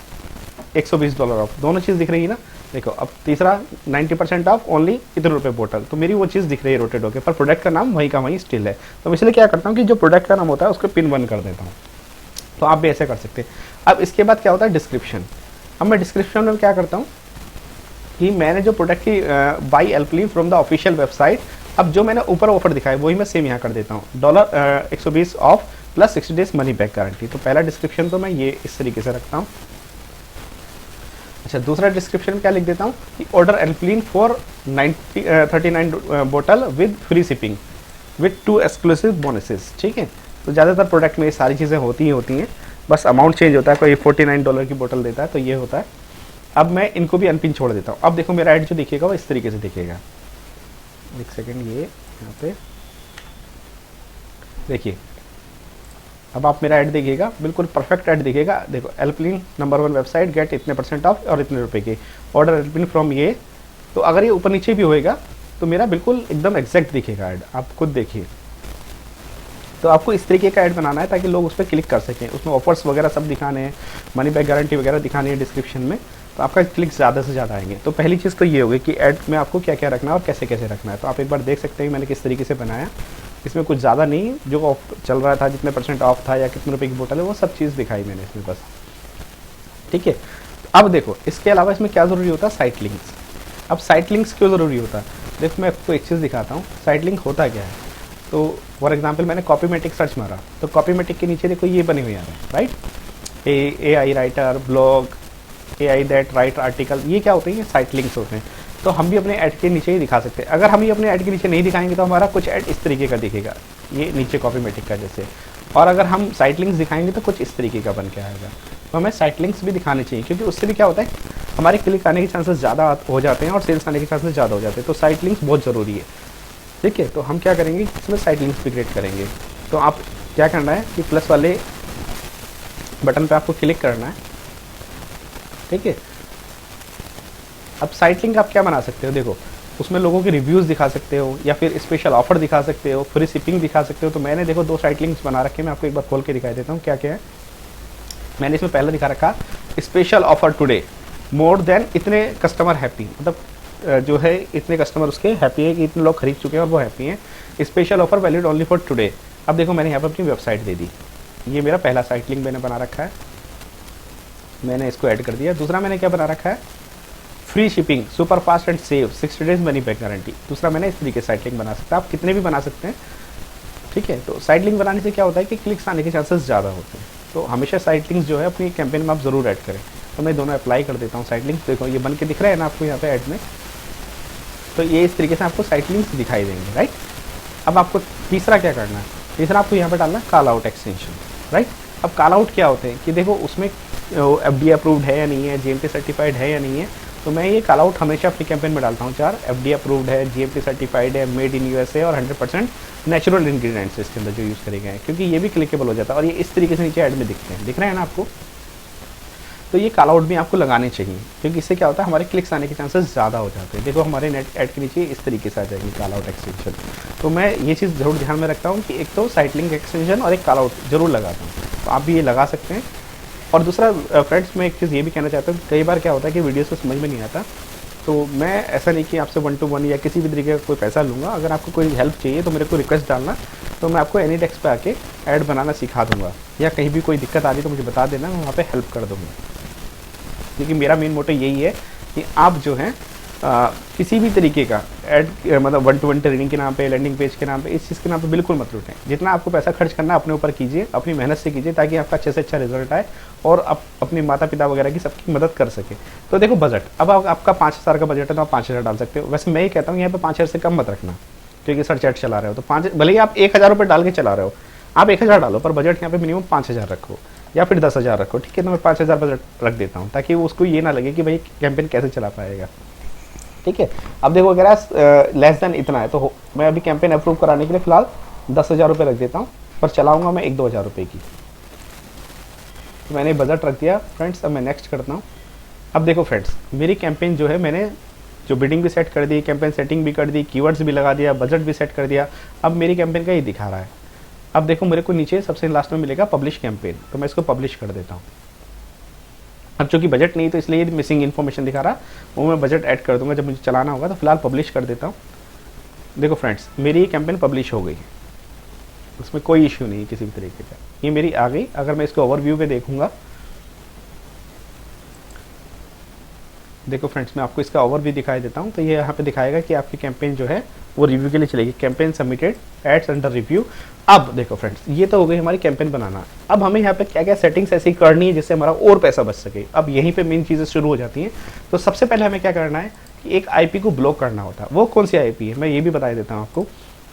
$120 ऑफ, दोनों चीज़ दिख रही है ना। देखो अब तीसरा 90% ऑफ ओनली इतने रुपए बोतल, तो मेरी वो चीज़ दिख रही है रोटेट होकर, पर प्रोडक्ट का नाम वही का वही स्टिल है। तो मैं इसलिए क्या करता हूँ कि जो प्रोडक्ट का नाम होता है उसको पिन 1 कर देता हूँ। तो आप भी ऐसे कर सकते हैं। अब इसके बाद क्या होता है, डिस्क्रिप्शन। अब मैं डिस्क्रिप्शन में क्या करता हूँ कि मैंने जो प्रोडक्ट की buy Alpilean from the official website, अब जो मैंने ऊपर ऑफर दिखाया वही मैं सेम यहाँ कर देता हूँ, $120 of plus 60 days money back guarantee. तो पहला डिस्क्रिप्शन तो मैं ये इस तरीके से रखता हूँ। अच्छा, दूसरा डिस्क्रिप्शन में क्या लिख देता हूँ कि ऑर्डर एल्पलिन फॉर 39 बोतल with free shipping with 2 exclusive bonuses, ठीक है। तो ज़्यादातर प्रोडक्ट में ये सारी चीज़ें होती ही होती हैं, बस अमाउंट चेंज होता है। कोई $49 की बोतल देता है तो ये होता है। अब मैं इनको भी अनपिन छोड़ देता हूँ। अब देखो मेरा ऐड जो दिखेगा वो इस तरीके से दिखेगा। एक सेकेंड, ये यहाँ पे देखिए, अब आप मेरा ऐड देखिएगा, बिल्कुल परफेक्ट ऐड दिखेगा। देखो एल्पलिन नंबर 1 वेबसाइट गेट इतने % ऑफ और इतने रुपए के, ऑर्डर एल्पलिन फ्रॉम ये। तो अगर ये ऊपर नीचे भी होएगा तो मेरा बिल्कुल एकदम एग्जैक्ट दिखेगा ऐड, आप खुद देखिए। तो आपको इस तरीके का ऐड बनाना है ताकि लोग उस पर क्लिक कर सकें। उसमें ऑफर्स वगैरह सब दिखाने हैं, मनी बैक गारंटी वगैरह दिखानी है डिस्क्रिप्शन में, तो आपका क्लिक ज़्यादा से ज़्यादा आएंगे। तो पहली चीज़ तो ये होगी कि ऐड में आपको क्या क्या रखना है और कैसे कैसे रखना है। तो आप एक बार देख सकते हैं मैंने किस तरीके से बनाया। इसमें कुछ ज़्यादा नहीं, जो ऑफ चल रहा था, जितने % ऑफ था या कितने रुपए की बोतल है, वो सब चीज़ दिखाई मैंने इसमें बस, ठीक है। अब देखो इसके अलावा इसमें क्या ज़रूरी होता है, साइट लिंक्स। अब साइट लिंक्स क्यों ज़रूरी होता है, देखो मैं आपको एक चीज़ दिखाता हूँ। साइट लिंक होता क्या है, तो फॉर एग्जाम्पल मैंने कॉपीमेटिक सर्च मारा, तो कॉपीमेटिक के नीचे देखो ये बने हुए आ रहे हैं, right. AI writer, blog, AI that right article, ये क्या होते हैं, ये साइट लिंक्स होते हैं। तो हम भी अपने ऐड के नीचे ही दिखा सकते हैं। अगर हम ये अपने ऐड के नीचे नहीं दिखाएंगे तो हमारा कुछ ऐड इस तरीके का दिखेगा, ये नीचे कॉपीमेटिक का जैसे। और अगर हम साइट लिंक्स दिखाएंगे तो कुछ इस तरीके का बन के आएगा। तो हमें साइट लिंक्स भी दिखाने चाहिए, क्योंकि उससे भी क्या होता है, हमारे क्लिक आने के चांसेस ज़्यादा हो जाते हैं और सेल्स आने के चांसेस ज़्यादा हो जाते हैं। तो साइट लिंक्स बहुत ज़रूरी है, ठीक है। तो हम क्या करेंगे, इसमें साइट लिंक्स भी क्रिएट करेंगे। तो आप क्या करना है कि प्लस वाले बटन पे आपको क्लिक करना है, ठीक है। अब साइट लिंक आप क्या बना सकते हो, देखो उसमें लोगों के रिव्यूज़ दिखा सकते हो या फिर स्पेशल ऑफर दिखा सकते हो, फ्री शिपिंग दिखा सकते हो। तो मैंने देखो 2 साइट लिंक्स बना रखे हैं, मैं आपको एक बार खोल के दिखाई देता हूँ क्या क्या है। मैंने इसमें पहले दिखा रखा special offer today, more than इतने कस्टमर हैप्पी, मतलब जो है इतने कस्टमर उसके हैप्पी है कि इतने लोग खरीद चुके हैं और वो हैप्पी हैं। Special offer valid only for today. अब देखो मैंने यहाँ पर अपनी वेबसाइट दे दी, ये मेरा पहला साइट लिंक मैंने बना रखा है, मैंने इसको ऐड कर दिया। दूसरा मैंने क्या बना रखा है, free shipping, super fast and save, 60 days money back guarantee. दूसरा मैंने इस तरीके साइट लिंक बना सकता है, आप कितने भी बना सकते हैं, ठीक है। तो साइट लिंक बनाने से क्या होता है कि क्लिक्स आने के चांसेस ज़्यादा होते हैं। तो हमेशा साइट लिंक्स जो है अपनी कैंपेन में आप ज़रूर ऐड करें। तो मैं दोनों अप्लाई कर देता हूँ साइट लिंक्स। देखो ये बन के दिख रहा है ना आपको यहाँ पे ऐड में, तो ये इस तरीके से आपको साइट लिंक्स दिखाई देंगे, राइट। अब आपको तीसरा क्या करना है, तीसरा आपको यहाँ पे डालना है कॉल आउट एक्सटेंशन, राइट। अब कॉल आउट क्या होते हैं कि देखो उसमें FD अप्रूव्ड है या नहीं है, GMP सर्टिफाइड है या नहीं है। तो मैं ये कॉल आउट हमेशा अपनी कैंपेन में डालता हूँ 4, FD अप्रूव्ड है, GMP सर्टिफाइड है, मेड इन USA और 100% नेचुरल इंग्रेडिएंट्स इसके अंदर जो यूज़ करे गए हैं, क्योंकि ये भी क्लिकेबल हो जाता है और ये इस तरीके से नीचे ऐड में दिखते हैं, दिख रहे हैं ना आपको। तो ये कॉल आउट भी आपको लगाने चाहिए, क्योंकि इससे क्या होता है, हमारे क्लिक्स आने के चांसेस ज़्यादा हो जाते हैं। देखो हमारे नेट ऐड के नीचे इस तरीके से आ जाएगी कॉल आउट एक्सटेंशन। तो मैं ये चीज़ ज़रूर ध्यान में रखता हूँ कि एक तो साइट लिंक एक्सटेंशन और एक कॉल आउट जरूर लगाता हूँ। तो आप भी ये लगा सकते हैं। और दूसरा फ्रेंड्स, मैं एक चीज़ ये भी कहना चाहता हूँ, कई बार क्या होता है कि वीडियोस को समझ में नहीं आता, तो मैं ऐसा नहीं कि आपसे 1 to 1 या किसी भी तरीके का कोई पैसा लूँगा। अगर आपको कोई हेल्प चाहिए तो मेरे को रिक्वेस्ट डालना, तो मैं आपको एनीटेक्स पे आके ऐड बनाना सिखा दूँगा, या कहीं भी कोई दिक्कत आ रही तो मुझे बता देना, मैं वहाँ पे हेल्प कर दूँगा। क्योंकि मेरा मेन मोटो यही है कि आप जो है किसी भी तरीके का ऐड मतलब 1 to 1 ट्रेनिंग के नाम पे, लैंडिंग पेज के नाम पे, इस चीज़ के नाम पे बिल्कुल मत लूटें। जितना आपको पैसा खर्च करना अपने ऊपर कीजिए, अपनी मेहनत से कीजिए, ताकि आपका अच्छे से अच्छा रिजल्ट आए और आप अपने माता पिता वगैरह की सबकी मदद कर सके। तो देखो बजट, अब आपका 5,000 का बजट है तो आप 5,000 डाल सकते हो। वैसे मैं ये कहता हूँ यहाँ पे 5,000 से कम मत रखना, क्योंकि सर चैट चला रहे हो तो 5, भले ही आप 1,000 रुपये डाल के चला रहे हो, आप 1,000 डालो, पर बजट यहाँ पे मिनिमम 5,000 रखो या फिर 10,000 रखो। ठीक है, तो मैं 5,000 बजट रख देता हूँ, ताकि उसको ये ना लगे कि भाई कैंपेन कैसे चला पाएगा। ठीक है, अब देखो अगर लेस देन इतना है तो मैं अभी कैंपेन अप्रूव कराने के लिए फिलहाल 10,000 रुपये रख देता हूँ, पर चलाऊंगा मैं 1-2 हज़ार रुपये की। तो मैंने बजट रख दिया फ्रेंड्स। अब मैं नेक्स्ट करता हूँ। अब देखो फ्रेंड्स, मेरी कैंपेन जो है, मैंने जो बिडिंग भी सेट कर दी, कैंपेन सेटिंग भी कर दी, कीवर्ड्स भी लगा दिया, बजट भी सेट कर दिया। अब मेरी कैंपेन का ये दिखा रहा है। अब देखो मेरे को नीचे सबसे लास्ट में मिलेगा पब्लिश कैंपेन, तो मैं इसको पब्लिश कर देता हूँ। अब चूंकि बजट नहीं तो इसलिए मिसिंग इन्फॉर्मेशन दिखा रहा, वो मैं बजट ऐड कर दूंगा जब मुझे चलाना होगा। तो फिलहाल पब्लिश कर देता हूँ। देखो फ्रेंड्स, मेरी ये कैंपेन पब्लिश हो गई है, उसमें कोई इश्यू नहीं है किसी भी तरीके का, ये मेरी आ गई। अगर मैं इसको ओवरव्यू पे देखूंगा, देखो फ्रेंड्स मैं आपको इसका ओवरव्यू दिखाई देता हूँ, तो ये यहाँ पे दिखाएगा कि आपकी कैंपेन जो है वो रिव्यू के लिए चलेगी। Campaign submitted, ads under review. अब देखो फ्रेंड्स, ये तो हो गई हमारी कैंपेन बनाना। अब हमें यहाँ पे क्या क्या सेटिंग्स ऐसी करनी है जिससे हमारा और पैसा बच सके। अब यहीं पे मेन चीज़ें शुरू हो जाती हैं। तो सबसे पहले हमें क्या करना है कि एक आईपी को ब्लॉक करना होता है। वो कौन सी आईपी है, मैं ये भी बता देता हूँ आपको।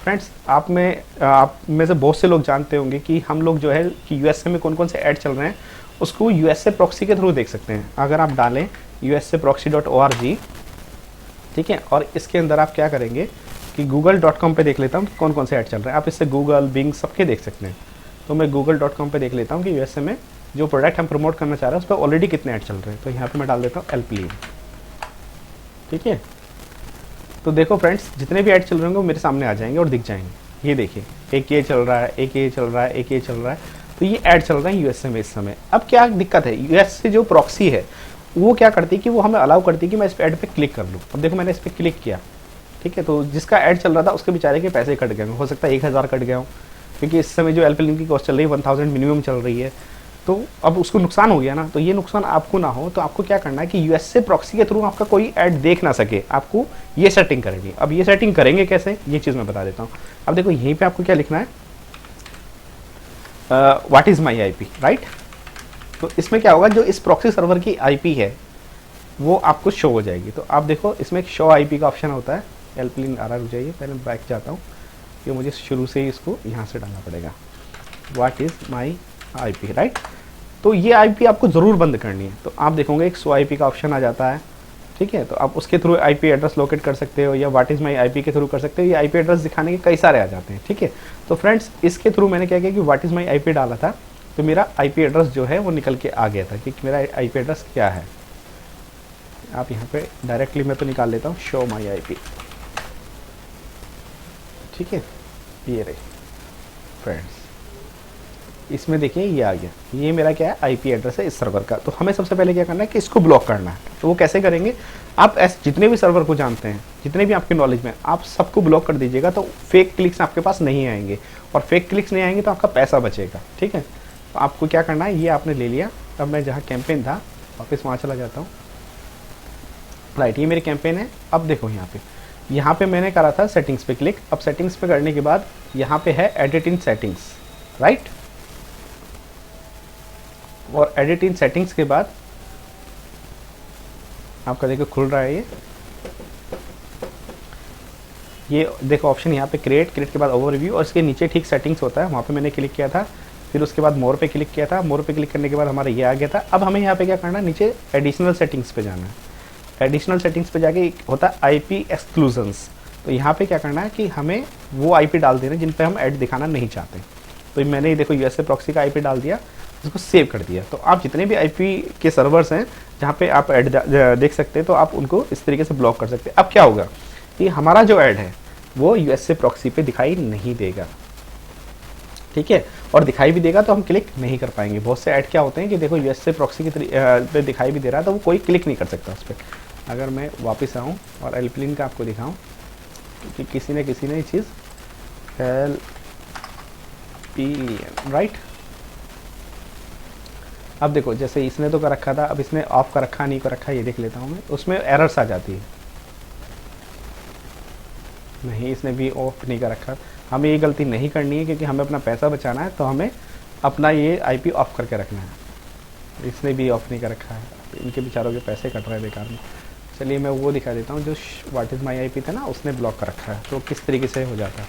फ्रेंड्स, आप में से बहुत से लोग जानते होंगे कि हम लोग जो है कि यूएसए में कौन कौन से ऐड चल रहे हैं, उसको यूएसए प्रॉक्सी के थ्रू देख सकते हैं। अगर आप डालें usaproxy.org, ठीक है, और इसके अंदर आप क्या करेंगे कि google.com पे देख लेता हूँ कि कौन कौन से ऐड चल रहे हैं। आप इससे गूगल, बिंग सबके देख सकते हैं। तो मैं google.com पे देख लेता हूँ कि यूएसए में जो प्रोडक्ट हम प्रमोट करना चाह रहे हैं उस पर ऑलरेडी कितने ऐड चल रहे हैं। तो यहाँ पे मैं डाल देता हूँ एल्पलीन। ठीक है, तो देखो फ्रेंड्स, जितने भी ऐड चल रहे होंगे वो मेरे सामने आ जाएंगे और दिख जाएंगे। ये देखिए, एक ये चल रहा है, एक ये चल रहा है, एक ये चल रहा है। तो ये ऐड चल रहे हैं यूएसए में इस समय। अब क्या दिक्कत है, यूएसए जो प्रॉक्सी है वो क्या करती है कि वो हमें अलाउ करती है कि मैं इस ऐड पे क्लिक कर लूँ। अब देखो मैंने इस पर क्लिक किया, ठीक है, तो जिसका ऐड चल रहा था उसके बेचारे के पैसे कट गए। हो सकता है 1,000 कट गया हो, क्योंकि इस समय जो एल्पलिन की कॉस्ट चल रही है 1,000 मिनिमम चल रही है। तो अब उसको नुकसान हो गया ना, तो ये नुकसान आपको ना हो तो आपको क्या करना है कि यूएसए प्रॉक्सी के थ्रू आपका कोई ऐड देख ना सके, आपको ये सेटिंग करेंगे। अब ये सेटिंग करेंगे कैसे, ये चीज़ मैं बता देता हूँ। अब देखो यहीं पे आपको क्या लिखना है, what is my IP, right. तो इसमें क्या होगा, जो इस प्रॉक्सी सर्वर की आईपी है वो आपको शो हो जाएगी। तो आप देखो इसमें एक शो आईपी का ऑप्शन होता है। एल्पलिन आ रहा, रुक जाइए, पहले बैक जाता हूँ कि मुझे शुरू से ही इसको यहाँ से डालना पड़ेगा। What is my IP, right. तो ये आईपी आपको ज़रूर बंद करनी है। तो आप देखोगे एक शो आईपी का ऑप्शन आ जाता है, ठीक है, तो आप उसके थ्रू आईपी एड्रेस लोकेट कर सकते हो, या व्हाट इज़ माई आईपी के थ्रू कर सकते हो। ये आईपी एड्रेस दिखाने के कई सारे आ जाते हैं, ठीक है। तो फ्रेंड्स, इसके थ्रू मैंने क्या किया कि व्हाट इज़ माई आईपी डाला था, तो मेरा आईपी एड्रेस जो है वो निकल के आ गया था कि मेरा आईपी एड्रेस क्या है। आप यहाँ पे डायरेक्टली मैं तो निकाल लेता हूँ, शो माई आईपी, ठीक है, ये रही फ्रेंड्स। इसमें देखिए ये आ गया, ये मेरा क्या है, आईपी एड्रेस है इस सर्वर का। तो हमें सबसे पहले क्या करना है कि इसको ब्लॉक करना है। तो वो कैसे करेंगे, आप ऐसे जितने भी सर्वर को जानते हैं, जितने भी आपके नॉलेज में, आप सबको ब्लॉक कर दीजिएगा। तो फेक क्लिक्स आपके पास नहीं आएंगे, और फेक क्लिक्स नहीं आएंगे तो आपका पैसा बचेगा, ठीक है। तो आपको क्या करना है, ये आपने ले लिया। अब मैं जहाँ कैंपेन था वापस वहाँ चला जाता हूँ, राइट, ये मेरी कैंपेन है। अब देखो यहाँ पे मैंने करा था सेटिंग्स पे क्लिक। अब सेटिंग्स पे करने के बाद यहाँ पे है एडिट इन सेटिंग्स, राइट, और एडिट इन सेटिंग्स के बाद आपका देखो खुल रहा है ये देखो ऑप्शन यहाँ पे क्रिएट के बाद ओवरव्यू, और इसके नीचे ठीक सेटिंग्स होता है, वहाँ पे मैंने क्लिक किया था। फिर उसके बाद मोर पे क्लिक किया था, मोर पे क्लिक करने के बाद हमारा ये आ गया था। अब हमें यहाँ पे क्या करना है, नीचे एडिशनल सेटिंग्स पे जाना है। एडिशनल सेटिंग्स पे जाके होता है आईपी एक्सक्लूजन्स। तो यहाँ पे क्या करना है कि हमें वो आईपी डाल देना जिन पे हम ऐड दिखाना नहीं चाहते। तो मैंने देखो यूएसए प्रॉक्सी का आईपी डाल दिया, इसको सेव कर दिया। तो आप जितने भी आईपी के सर्वर्स हैं जहाँ पे आप ऐड देख सकते हैं, तो आप उनको इस तरीके से ब्लॉक कर सकते हैं। अब क्या होगा कि हमारा जो ऐड है वो यूएसए प्रॉक्सी पे दिखाई नहीं देगा, ठीक है, और दिखाई भी देगा तो हम क्लिक नहीं कर पाएंगे। बहुत से ऐड क्या होते हैं कि देखो यूएसए प्रॉक्सी पे दिखाई भी दे रहा है तो वो कोई क्लिक नहीं कर सकता उस पर। अगर मैं वापस आऊँ और एल्पलिन का आपको दिखाऊँ, क्योंकि किसी ने ये चीज़ एल्पलिन, राइट। अब देखो जैसे इसने तो कर रखा था, अब इसने ऑफ कर रखा नहीं कर रखा, ये देख लेता हूँ मैं, उसमें एरर्स आ जाती है। नहीं, इसने भी ऑफ नहीं कर रखा। हमें ये गलती नहीं करनी है, क्योंकि हमें अपना पैसा बचाना है, तो हमें अपना ये आईपी ऑफ करके रखना है। इसने भी ऑफ नहीं कर रखा है, इनके बेचारों के पैसे कट रहे हैं बेकार में। चलिए मैं वो दिखा देता हूँ जो व्हाट इज़ माई आईपी था ना, उसने ब्लॉक कर रखा है, तो किस तरीके से हो जाता है।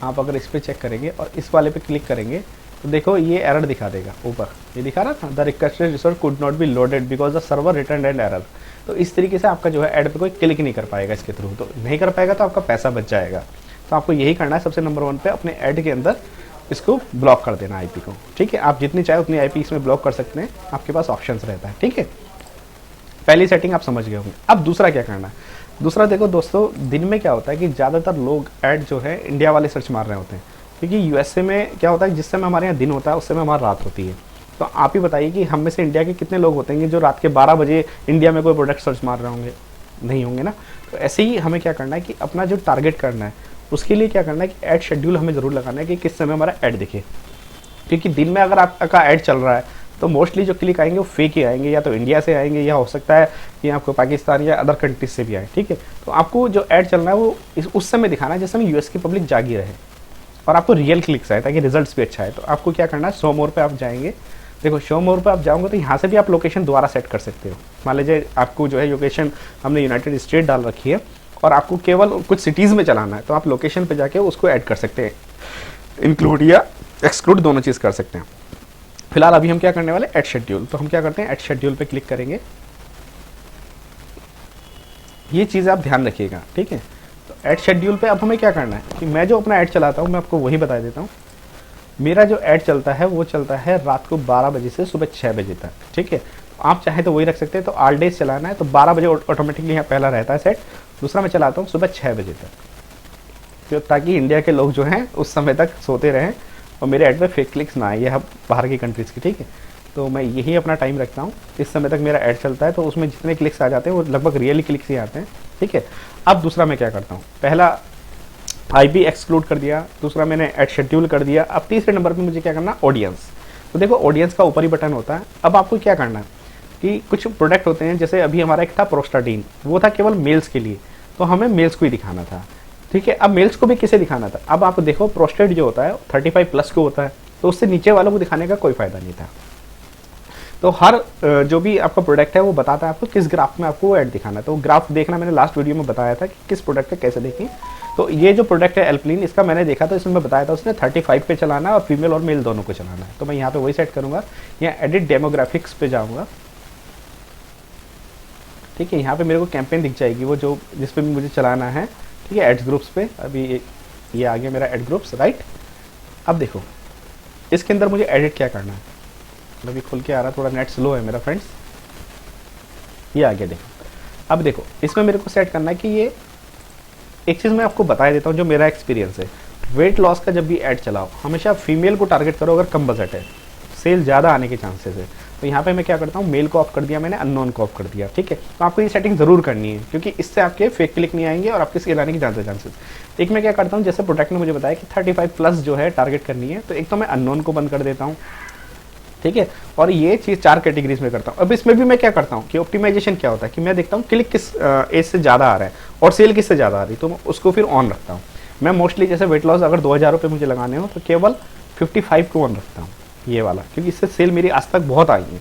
आप अगर इस पर चेक करेंगे और इस वाले पे क्लिक करेंगे तो देखो ये एरर दिखा देगा। ऊपर ये दिखा रहा था, the requested resource could not be loaded because the server return an error. तो इस तरीके से आपका जो है ऐड पे कोई क्लिक नहीं कर पाएगा इसके थ्रू, तो नहीं कर पाएगा तो आपका पैसा बच जाएगा। तो आपको यही करना है, सबसे नंबर 1 पे अपने ऐड के अंदर इसको ब्लॉक कर देना आईपी को, ठीक है। आप जितनी चाहे उतनी आईपी इसमें ब्लॉक कर सकते हैं, आपके पास ऑप्शंस रहता है, ठीक है। पहली सेटिंग आप समझ गए होंगे। अब दूसरा क्या करना है। दूसरा देखो दोस्तों, दिन में क्या होता है कि ज़्यादातर लोग ऐड जो है इंडिया वाले सर्च मार रहे होते हैं, क्योंकि यूएसए में क्या होता है जिस समय हमारे यहाँ दिन होता है उस समय हमारी रात होती है। तो आप ही बताइए कि हम में से इंडिया के कितने लोग होते हैं जो रात के 12 बजे इंडिया में कोई प्रोडक्ट सर्च मार रहे होंगे, नहीं होंगे ना। तो ऐसे ही हमें क्या करना है कि अपना जो टारगेट करना है उसके लिए क्या करना है कि ऐड शेड्यूल हमें ज़रूर लगाना है कि किस समय हमारा ऐड दिखे, क्योंकि दिन में अगर आपका ऐड चल रहा है तो मोस्टली जो क्लिक आएंगे वो फेक ही आएंगे, या तो इंडिया से आएंगे या हो सकता है कि आपको पाकिस्तान या अदर कंट्रीज से भी आए, ठीक है। तो आपको जो ऐड चल रहा है वो उस समय दिखाना है जिस समय यूएस की पब्लिक जागी रहे और आपको रियल क्लिक्स आए ताकि रिजल्ट्स भी अच्छा है। तो आपको क्या करना है, शो मोर पे आप जाएंगे। देखो शो मोर पे आप जाओगे तो यहाँ से भी आप लोकेशन दोबारा सेट कर सकते हो। मान लीजिए आपको जो है लोकेशन हमने यूनाइटेड स्टेट डाल रखी है और आपको केवल कुछ सिटीज़ में चलाना है, तो आप लोकेशन पे जाके उसको ऐड कर सकते हैं, इंक्लूड या एक्सक्लूड दोनों चीज़ कर सकते हैं। फिलहाल अभी हम क्या करने वाले, ऐड शेड्यूल। तो हम क्या करते हैं, ऐड शेड्यूल पे क्लिक करेंगे। ये चीज़ आप ध्यान रखिएगा, ठीक है। तो ऐड शेड्यूल पे अब हमें क्या करना है कि मैं जो अपना ऐड चलाता हूँ मैं आपको वही बता देता हूँ। मेरा जो ऐड चलता है वो चलता है रात को 12 बजे से सुबह 6 बजे तक, ठीक है। आप चाहे तो वही रख सकते हैं। तो ऑल डेज चलाना है तो 12 बजे ऑटोमेटिकली यहाँ पहला रहता है सेट। दूसरा मैं चलाता हूँ सुबह 6 बजे तक, तो ताकि इंडिया के लोग जो हैं उस समय तक सोते रहें और मेरे ऐड पे फेक क्लिक्स ना आए, ये बाहर की कंट्रीज़ की, ठीक है। तो मैं यही अपना टाइम रखता हूँ, इस समय तक मेरा ऐड चलता है, तो उसमें जितने क्लिक्स आ जाते हैं वो लगभग रियली क्लिक्स ही आते हैं, ठीक है। अब दूसरा मैं क्या करता हूँ, पहला आईपी एक्सक्लूड कर दिया, दूसरा मैंने ऐड शेड्यूल कर दिया। अब तीसरे नंबर पे मुझे क्या करना, ऑडियंस। तो देखो ऑडियंस का ऊपर ही बटन होता है। अब आपको क्या करना है कि कुछ प्रोडक्ट होते हैं, जैसे अभी हमारा एक था प्रोस्टाडीन, वो था केवल मेल्स के लिए, तो हमें मेल्स को ही दिखाना था, ठीक है। अब मेल्स को भी किसे दिखाना था, अब आप देखो प्रोस्टेट जो होता है 35+ को होता है, तो उससे नीचे वालों को दिखाने का कोई फ़ायदा नहीं था। तो हर जो भी आपका प्रोडक्ट है वो बताता है आपको किस ग्राफ में आपको ऐड दिखाना है। तो ग्राफ देखना मैंने लास्ट वीडियो में बताया था कि किस प्रोडक्ट का कैसे देखें। तो ये जो प्रोडक्ट है एल्पलिन, इसका मैंने देखा तो इसमें बताया था उसने 35 पे चलाना है और फीमेल और मेल दोनों को चलाना है। तो मैं यहाँ पे वही सेट करूँगा, यहाँ एडिट डेमोग्राफिक्स पे जाऊँगा, ठीक है। यहाँ पे मेरे को कैंपेन दिख जाएगी वो जो जिस पे भी मुझे चलाना है, ठीक है। एड्स ग्रुप्स पे अभी ये आ गया मेरा एड ग्रुप्स, राइट। अब देखो इसके अंदर मुझे एडिट क्या करना है, अभी खुल के आ रहा, थोड़ा नेट स्लो है मेरा फ्रेंड्स, ये आ गया देखो। अब देखो इसमें मेरे को सेट करना है कि ये एक चीज़ मैं आपको बता देता हूँ जो मेरा एक्सपीरियंस है। वेट लॉस का जब भी ऐड चलाओ हमेशा फीमेल को टारगेट करो, अगर कम बजट है, सेल ज़्यादा आने के चांसेस है। तो यहाँ पे मैं क्या करता हूँ, मेल को ऑफ कर दिया मैंने, अननोन को ऑफ कर दिया, ठीक है। तो आपको ये सेटिंग ज़रूर करनी है, क्योंकि इससे आपके फेक क्लिक नहीं आएंगे और आपके सेल आने के ज़्यादा चांसेस। एक मैं क्या करता हूँ, जैसे प्रोडक्ट ने मुझे बताया कि 35+ जो है टारगेट करनी है, तो एक तो मैं अननोन को बंद कर देता हूँ, ठीक है। और ये चीज़ 4 कैटेगरीज में करता हूँ। अब इसमें भी मैं क्या करता हूँ कि ऑप्टिमाइजेशन क्या होता है कि मैं देखता हूँ क्लिक किस एज से ज़्यादा आ रहा है और सेल किससे ज़्यादा आ रही है, तो मैं उसको फिर ऑन रखता हूँ। मैं मोस्टली जैसे वेट लॉस अगर 2000 रुपये मुझे लगाने हो तो केवल 55 को ऑन रखता हूँ, ये वाला, क्योंकि इससे सेल मेरी आज तक बहुत आई है।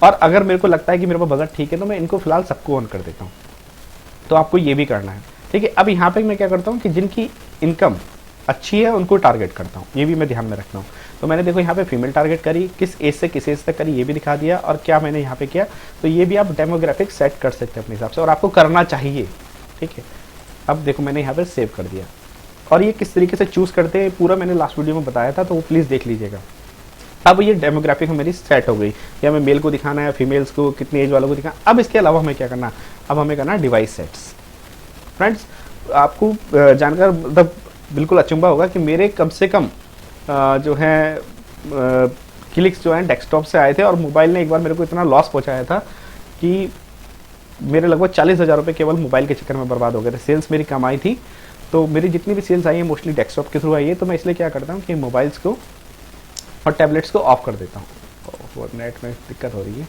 और अगर मेरे को लगता है कि मेरे पास बजट ठीक है तो मैं इनको फिलहाल सबको ऑन कर देता हूँ। तो आपको ये भी करना है, ठीक है। अब यहाँ पे मैं क्या करता हूँ कि जिनकी इनकम अच्छी है उनको टारगेट करता हूँ, ये भी मैं ध्यान में रखता हूँ। तो मैंने देखो यहाँ पे फीमेल टारगेट करी, किस एज से किस एज तक करी ये भी दिखा दिया, और क्या मैंने यहाँ पे किया, तो ये भी आप डेमोग्राफिक सेट कर सकते हैं अपने हिसाब से, और आपको करना चाहिए, ठीक है। अब देखो मैंने यहाँ पे सेव कर दिया, और ये किस तरीके से चूज़ करते हैं पूरा मैंने लास्ट वीडियो में बताया था, तो वो प्लीज़ देख लीजिएगा। अब ये डेमोग्राफिक मेरी सेट हो गई, या मैं मेल को दिखाना है, फीमेल्स को, कितनी एज वालों को दिखाना। अब इसके अलावा हमें क्या करना, अब हमें करना डिवाइस सेट्स। फ्रेंड्स आपको जानकर मतलब बिल्कुल अचंभा होगा कि मेरे कम से कम जो है क्लिक्स जो हैं डेस्कटॉप से आए थे, और मोबाइल ने एक बार मेरे को इतना लॉस पहुंचाया था कि मेरे लगभग 40,000 रुपये केवल मोबाइल के चक्कर में बर्बाद हो गए थे। सेल्स मेरी कम आई थी, तो मेरी जितनी भी सेल्स आई है मोस्टली डेस्कटॉप के थ्रू आई है। तो मैं इसलिए क्या करता हूँ कि मोबाइल्स को और टैबलेट्स को ऑफ कर देता हूँ। और नेट में दिक्कत हो रही है।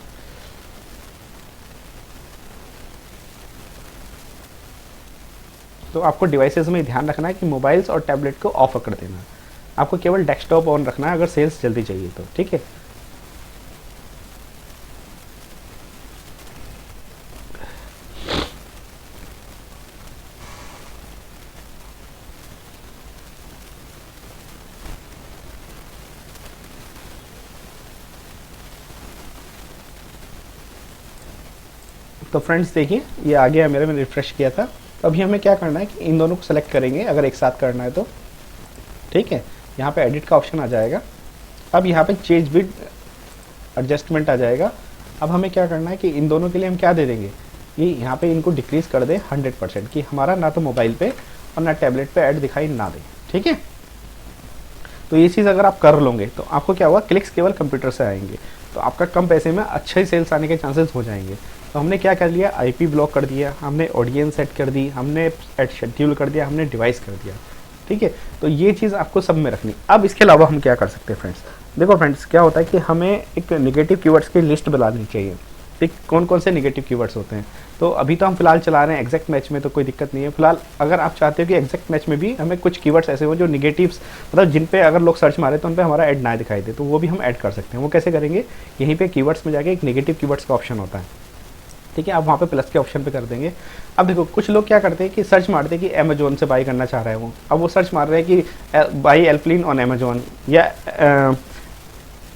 तो आपको डिवाइसेस में ध्यान रखना है कि मोबाइल्स और टैबलेट को ऑफ कर देना है। आपको केवल डेस्कटॉप ऑन रखना है अगर सेल्स जल्दी चाहिए तो, ठीक है। तो फ्रेंड्स देखिए ये आ गया मेरे, मैंने रिफ्रेश किया था। तो अभी हमें क्या करना है कि इन दोनों को सेलेक्ट करेंगे अगर एक साथ करना है तो, ठीक है। यहाँ पे एडिट का ऑप्शन आ जाएगा। अब यहाँ पे चेंज बिट एडजस्टमेंट आ जाएगा। अब हमें क्या करना है कि इन दोनों के लिए हम क्या दे देंगे, ये यहाँ पे इनको डिक्रीज कर दे 100%, कि हमारा ना तो मोबाइल पे और ना टैबलेट पे ऐड दिखाई ना दे, ठीक है। तो ये चीज़ अगर आप कर लोगे तो आपको क्या होगा, क्लिक्स केवल कंप्यूटर से आएंगे, तो आपका कम पैसे में अच्छा ही सेल्स आने के चांसेस हो जाएंगे। तो हमने क्या कर लिया, आईपी ब्लॉक कर दिया, हमने ऑडियंस सेट कर दी, हमने एड शेड्यूल कर दिया, हमने डिवाइस कर दिया, ठीक है। तो ये चीज़ आपको सब में रखनी। अब इसके अलावा हम क्या कर सकते हैं फ्रेंड्स, देखो फ्रेंड्स क्या होता है कि हमें एक नेगेटिव कीवर्ड्स की लिस्ट बनानी चाहिए, ठीक। कौन कौन से नेगेटिव कीवर्ड्स होते हैं। तो अभी तो हम फिलहाल चला रहे हैं एग्जैक्ट मैच में, तो कोई दिक्कत नहीं है। फिलहाल अगर आप चाहते हो कि एग्जैक्ट मैच में भी हमें कुछ कीवर्ड्स ऐसे हो जो नेगेटिव्स, मतलब जिन पे अगर लोग सर्च मारे तो उन पे हमारा ऐड ना दिखाई दे, तो वो भी हम ऐड कर सकते हैं। वो कैसे करेंगे, यहीं पे कीवर्ड्स में जाके एक नेगेटिव कीवर्ड्स का ऑप्शन होता है, ठीक है। आप वहाँ पे प्लस के ऑप्शन पे कर देंगे। अब देखो कुछ लोग क्या करते हैं कि सर्च मारते हैं कि अमेजोन से बाई करना चाह रहे हैं वो, अब वो सर्च मार रहे हैं कि बाई एल्पलिन ऑन अमेजोन या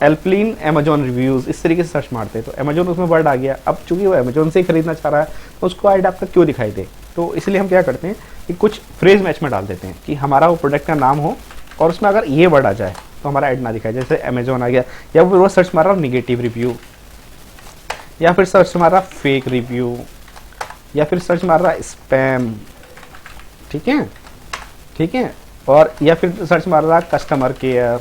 एल्पलिन अमेजोन रिव्यूज़, इस तरीके से सर्च मारते हैं। तो अमेजोन उसमें वर्ड आ गया। अब चूंकि वो अमेजोन से ही खरीदना चाह रहा है तो उसको ऐड आपका क्यों दिखाई दे, तो इसलिए हम क्या करते हैं कि कुछ फ्रेज मैच में डाल देते हैं कि हमारा वो प्रोडक्ट का नाम हो और उसमें अगर ये वर्ड आ जाए तो हमारा ऐड ना दिखाए। जैसे अमेजोन आ गया, या फिर वो सर्च मार रहा निगेटिव रिव्यू, या फिर सर्च मार रहा फेक रिव्यू, या फिर सर्च मार रहा स्पैम, ठीक है, ठीक है। और या फिर सर्च मार रहा कस्टमर केयर,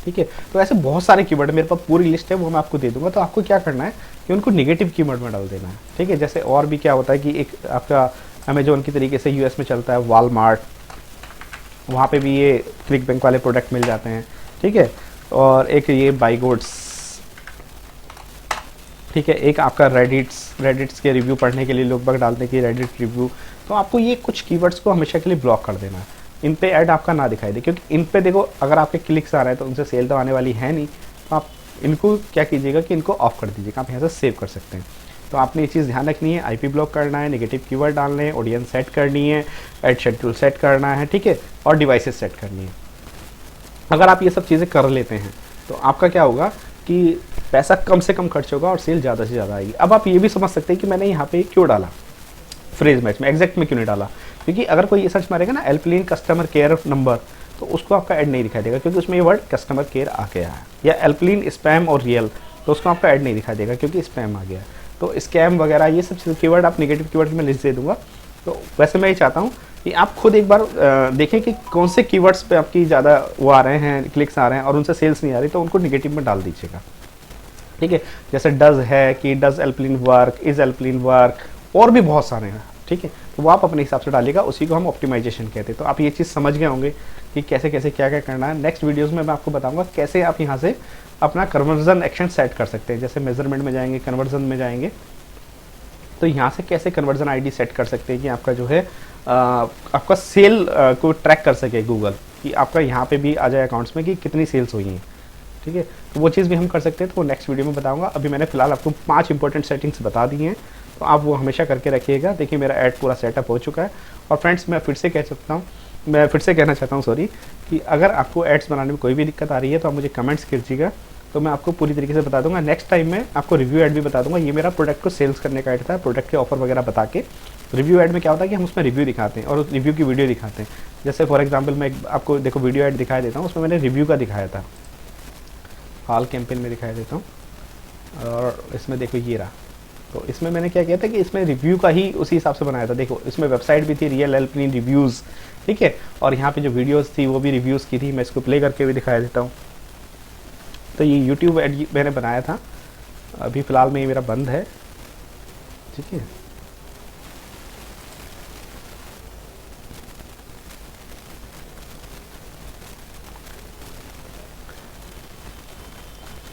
ठीक है। तो ऐसे बहुत सारे कीवर्ड मेरे पास पूरी लिस्ट है, वो मैं आपको दे दूंगा। तो आपको क्या करना है कि उनको नेगेटिव कीवर्ड में डाल देना है, ठीक है। जैसे और भी क्या होता है कि एक आपका अमेजोन की तरीके से यूएस में चलता है वॉलमार्ट, वहाँ पे भी ये क्लिक बैंक वाले प्रोडक्ट मिल जाते हैं, ठीक है। और एक ये बाई गुड्स, ठीक है। एक आपका रेडिट्स के रिव्यू पढ़ने के लिए लोग बाग डालते हैं कि रेडिट रिव्यू। तो आपको ये कुछ कीवर्ड्स को हमेशा के लिए ब्लॉक कर देना है, इन पे ऐड आपका ना दिखाई दे, क्योंकि इन पे देखो अगर आपके क्लिक्स आ रहे हैं तो उनसे सेल तो आने वाली है नहीं। तो आप इनको क्या कीजिएगा कि इनको ऑफ कर दीजिएगा, आप यहाँ से सेव कर सकते हैं। तो आपने ये चीज़ ध्यान रखनी है, आईपी ब्लॉक करना है, नेगेटिव कीवर्ड डालने हैं, ऑडियंस सेट करनी है, एड शेड्यूल सेट करना है, ठीक है, और डिवाइसेस सेट करनी है। अगर आप ये सब चीज़ें कर लेते हैं तो आपका क्या होगा कि पैसा कम से कम खर्च होगा और सेल ज़्यादा से ज़्यादा आएगी। अब आप ये भी समझ सकते हैं कि मैंने यहाँ पे क्यों डाला फ्रेज मैच में, एग्जैक्ट में क्यों नहीं डाला, क्योंकि अगर कोई ये सर्च मारेगा ना एल्पलिन कस्टमर केयर नंबर, तो उसको आपका ऐड नहीं दिखाई देगा क्योंकि उसमें ये वर्ड कस्टमर केयर आ गया है। या एल्पलिन स्पैम और रियल, तो उसको आपका ऐड नहीं दिखाई देगा क्योंकि स्पैम आ गया। तो स्कैम वगैरह ये सब कीवर्ड आप नेगेटिव कीवर्ड में लिस्ट दे दूंगा। तो वैसे मैं ये चाहता हूँ कि आप खुद एक बार देखें कि कौन से कीवर्ड्स पे आपकी ज़्यादा वो आ रहे हैं, क्लिक्स आ रहे हैं और उनसे सेल्स नहीं आ रही, तो उनको नेगेटिव में डाल दीजिएगा, ठीक है। जैसे डज है कि डज एल्पलिन वर्क, इज एल्पलिन वर्क, और भी बहुत सारे हैं, ठीक है। तो वो आप अपने हिसाब से डालिएगा, उसी को हम ऑप्टिमाइजेशन कहते हैं। तो आप ये चीज़ समझ गए होंगे कि कैसे कैसे क्या क्या करना है। नेक्स्ट वीडियोस में मैं आपको बताऊंगा कैसे आप यहाँ से अपना कन्वर्जन एक्शन सेट कर सकते हैं। जैसे मेजरमेंट में जाएंगे, कन्वर्जन में जाएंगे, तो यहाँ से कैसे कन्वर्जन आईडी सेट कर सकते हैं कि आपका जो है आपका सेल को ट्रैक कर सके गूगल, कि आपका यहाँ पे भी आ जाए अकाउंट्स में कि कितनी सेल्स हुई हैं, ठीक है। तो वो चीज़ भी हम कर सकते हैं, तो वो नेक्स्ट वीडियो में बताऊंगा। अभी मैंने फिलहाल आपको 5 इंपॉर्टेंट सेटिंग्स बता दी हैं, तो आप वो हमेशा करके रखिएगा। देखिए मेरा ऐड पूरा सेटअप हो चुका है। और फ्रेंड्स मैं फिर से कहना चाहता हूँ सॉरी, कि अगर आपको एड्स बनाने में कोई भी दिक्कत आ रही है तो आप मुझे कमेंट्स कीजिएगा, तो मैं आपको पूरी तरीके से बता दूंगा। नेक्स्ट टाइम मैं आपको रिव्यू ऐड भी बता दूंगा। ये मेरा प्रोडक्ट को सेल्स करने का ऐड था, प्रोडक्ट के ऑफर वगैरह बता के। रिव्यू ऐड में क्या होता है कि हम उसमें रिव्यू दिखाते हैं और उस रिव्यू की वीडियो दिखाते हैं। जैसे फॉर एग्जाम्पल मैं आपको देखो वीडियो ऐड दिखा देता हूँ, उसमें मैंने रिव्यू का दिखाया था, हाल कैंपेन में दिखाई देता हूँ। और इसमें देखो ये रहा, तो इसमें मैंने क्या किया था कि इसमें रिव्यू का ही उसी हिसाब से बनाया था। देखो इसमें वेबसाइट भी थी, रियल एल्पलिन रिव्यूज़, ठीक है। और यहाँ पे जो वीडियोस थी वो भी रिव्यूज़ की थी। मैं इसको प्ले करके भी दिखाया देता हूँ। तो ये यूट्यूब ऐड मैंने बनाया था, अभी फ़िलहाल में ये मेरा बंद है, ठीक है।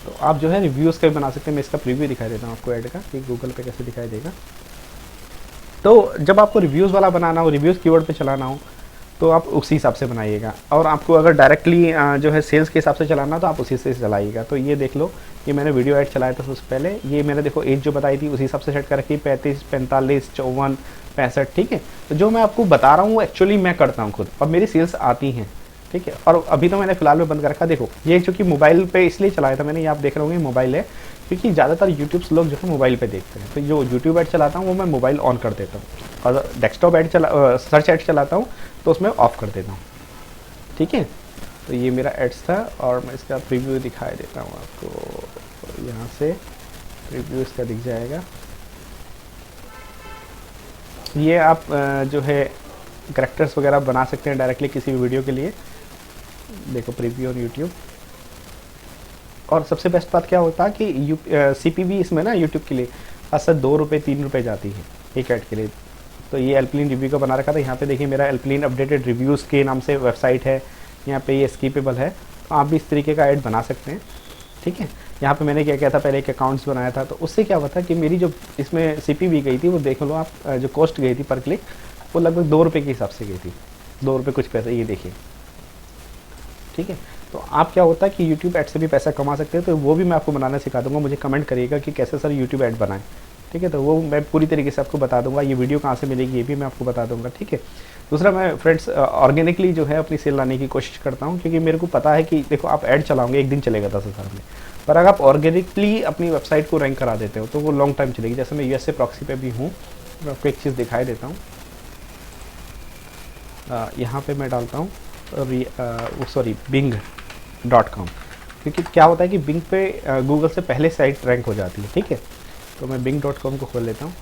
तो आप जो है रिव्यूज़ का भी बना सकते हैं। मैं इसका प्रीव्यू दिखा देता हूँ आपको ऐड का कि गूगल पे कैसे दिखाई देगा। तो जब आपको रिव्यूज़ वाला बनाना हो, रिव्यूज़ कीवर्ड पे चलाना हो, तो आप उसी हिसाब से बनाइएगा। और आपको अगर डायरेक्टली जो है सेल्स के हिसाब से चलाना तो आप उसी से चलाइएगा। तो ये देख लो, ये मैंने वीडियो ऐड चलाया था सबसे पहले। ये मैंने देखो एज जो बताई थी उसी हिसाब से सेट कर रखी, 35, 45, 54, 65, ठीक है। तो जो मैं आपको बता रहा हूँ वो एक्चुअली मैं करता हूँ खुद, और मेरी सेल्स आती हैं, ठीक है। और अभी तो मैंने फिलहाल में बंद कर रखा। देखो ये चूँकि मोबाइल पे इसलिए चलाया था मैंने, ये आप देख रहे होंगे मोबाइल है, क्योंकि ज़्यादातर यूट्यूब से लोग जो है मोबाइल पे देखते हैं। तो जो यूट्यूब ऐड चलाता हूँ वो मैं मोबाइल ऑन कर देता हूँ, और डेस्कटॉप ऐड सर्च ऐड चलाता हूँ तो उसमें ऑफ कर देता हूँ, ठीक है। तो ये मेरा एड्स था, और मैं इसका प्रीव्यू दिखाई देता हूँ आपको। यहाँ से प्रीव्यू इसका दिख जाएगा। ये आप जो है करैक्टर्स वगैरह बना सकते हैं डायरेक्टली किसी भी वीडियो के लिए। देखो प्रीव्यू ऑन यूट्यूब। और सबसे बेस्ट बात क्या होता है कि CPV इसमें ना यूट्यूब के लिए अक्सर 2 रुपये 3 रुपये जाती है एक ऐड के लिए। तो ये एल्पलिन रिव्यू का बना रखा था। यहाँ पे देखिए मेरा एल्पलिन अपडेटेड रिव्यूज़ के नाम से वेबसाइट है, यहाँ पे ये स्कीपेबल है। तो आप भी इस तरीके का ऐड बना सकते हैं, ठीक है। यहाँ पे मैंने क्या किया था, पहले एक अकाउंट्स बनाया था। तो उससे क्या हुआ था कि मेरी जो इसमें CPV गई थी वो देख लो आप, जो कॉस्ट गई थी पर क्लिक वो लगभग 2 रुपये के हिसाब से गई थी, 2 रुपये कुछ पैसे, ये देखिए, ठीक है। तो आप क्या होता है कि यूट्यूब ऐड से भी पैसा कमा सकते हैं। तो वो भी मैं आपको बनाना सिखा दूंगा। मुझे कमेंट करिएगा कि कैसे सर यूट्यूब ऐड बनाएं, ठीक है। तो वो मैं पूरी तरीके से आपको बता दूंगा। ये वीडियो कहाँ से मिलेगी ये भी मैं आपको बता दूंगा, ठीक है। दूसरा, मैं फ्रेंड्स ऑर्गेनिकली जो है अपनी सेल लाने की कोशिश करता हूँ, क्योंकि मेरे को पता है कि देखो आप ऐड चलाओगे एक दिन चलेगा 10,000 में, पर अगर आप ऑर्गेनिकली अपनी वेबसाइट को रैंक करा देते हो तो वो लॉन्ग टाइम चलेगी। जैसे मैं USA प्रॉक्सी पे भी हूँ, मैं आपको एक चीज़ दिखाई देता हूँ। यहाँ पे मैं डालता हूँ bing.com, क्योंकि क्या होता है कि बिंग पे गूगल से पहले साइट रैंक हो जाती है, ठीक है। तो मैं bing.com को खोल लेता हूँ।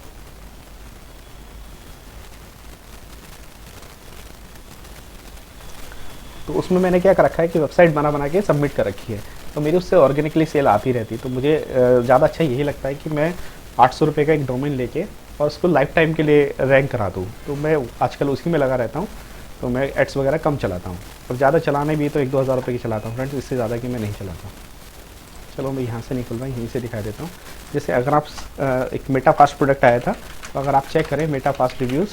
तो उसमें मैंने क्या कर रखा है कि वेबसाइट बना के सबमिट कर रखी है। तो मेरी उससे ऑर्गेनिकली सेल आती रहती। तो मुझे ज़्यादा अच्छा यही लगता है कि मैं 800 रुपये का एक डोमेन लेके और उसको लाइफ टाइम के लिए रैंक करा दूँ। तो मैं आजकल उसी में लगा रहता हूँ। तो मैं एड्स वगैरह कम चलाता हूँ, और ज़्यादा चलाने भी तो 1-2 हज़ार रुपये की चलाता हूँ फ्रेंड्स, इससे ज़्यादा की मैं नहीं चलाता हूँ। चलो मैं यहाँ से नहीं खुल रहा, यहीं से दिखाई देता हूँ। जैसे अगर आप एक मेटाफास्ट प्रोडक्ट आया था, तो अगर आप चेक करें मेटाफास्ट रिव्यूज़,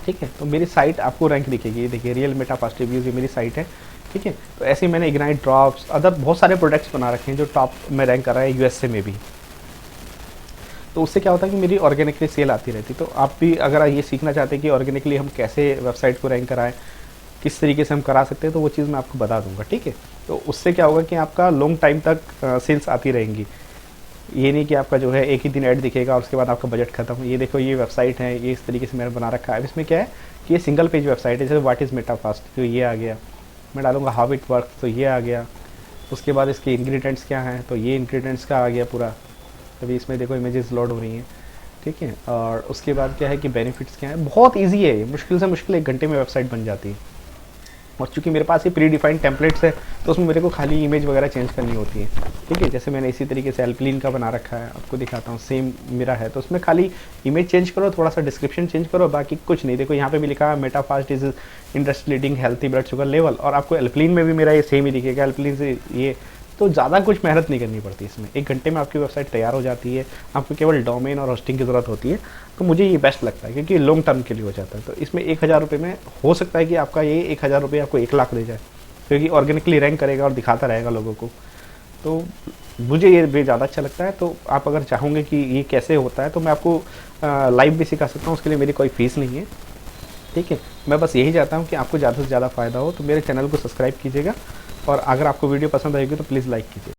ठीक है, तो मेरी साइट आपको रैंक दिखेगी। ये देखिए रियल मेटाफास्ट रिव्यूज़, ये मेरी साइट है, ठीक है। तो ऐसे ही मैंने इग्नाइट ड्रॉप्स, अदर बहुत सारे प्रोडक्ट्स बना रखे हैं जो टॉप में रैंक कर रहा है USA में भी। तो उससे क्या होता है कि मेरी ऑर्गेनिकली सेल आती रहती। तो आप भी अगर ये सीखना चाहते हैं कि ऑर्गेनिकली हम कैसे वेबसाइट को रैंक कराएं, किस तरीके से हम करा सकते हैं, तो वो चीज़ मैं आपको बता दूंगा, ठीक है। तो उससे क्या होगा कि आपका लॉन्ग टाइम तक सेल्स आती रहेंगी। ये नहीं कि आपका जो है एक ही दिन ऐड दिखेगा और उसके बाद आपका बजट खत्म। ये देखो ये वेबसाइट है, ये इस तरीके से मैंने बना रखा है। इसमें क्या है कि ये सिंगल पेज वेबसाइट है। जैसे व्हाट इज़ मेटाफास्ट, तो ये आ गया। मैं डालूंगा हाउ इट वर्क, तो ये आ गया। उसके बाद इसके इंग्रेडिएंट्स क्या हैं, तो ये इंग्रेडिएंट्स का आ गया पूरा। अभी इसमें देखो इमेजेस लोड हो रही हैं, ठीक है। और उसके बाद क्या है कि बेनिफिट्स क्या है। बहुत ईजी है, मुश्किल से मुश्किल 1 घंटे में वेबसाइट बन जाती है। और चूँकि मेरे पास ये प्री डिफाइंड टेम्पलेट्स है, तो उसमें मेरे को खाली इमेज वगैरह चेंज करनी होती है, ठीक है। जैसे मैंने इसी तरीके से एल्पलिन का बना रखा है, आपको दिखाता हूँ, सेम मेरा है। तो उसमें खाली इमेज चेंज करो, थोड़ा सा डिस्क्रिप्शन चेंज करो, बाकी कुछ नहीं। देखो यहाँ पे भी लिखा है Metafast is industry leading healthy blood sugar level, और आपको एल्पलिन में भी मेरा ये सेम ही दिखेगा, एल्पलिन से ये। तो ज़्यादा कुछ मेहनत नहीं करनी पड़ती इसमें, 1 घंटे में आपकी वेबसाइट तैयार हो जाती है। आपको केवल डोमेन और होस्टिंग की ज़रूरत होती है। तो मुझे ये बेस्ट लगता है, क्योंकि लॉन्ग टर्म के लिए हो जाता है। तो इसमें 1000 रुपये में हो सकता है कि आपका ये 1000 रुपये आपको 1 लाख दे जाए, क्योंकि ऑर्गेनिकली रैंक करेगा और दिखाता रहेगा लोगों को। तो मुझे ये भी ज़्यादा अच्छा लगता है। तो आप अगर चाहोगे कि ये कैसे होता है, तो मैं आपको लाइव भी सिखा सकता हूँ, उसके लिए मेरी कोई फ़ीस नहीं है, ठीक है। मैं बस यही चाहता हूँ कि आपको ज़्यादा से ज़्यादा फ़ायदा हो। तो मेरे चैनल को सब्सक्राइब कीजिएगा, और अगर आपको वीडियो पसंद आएगी तो प्लीज़ लाइक कीजिए।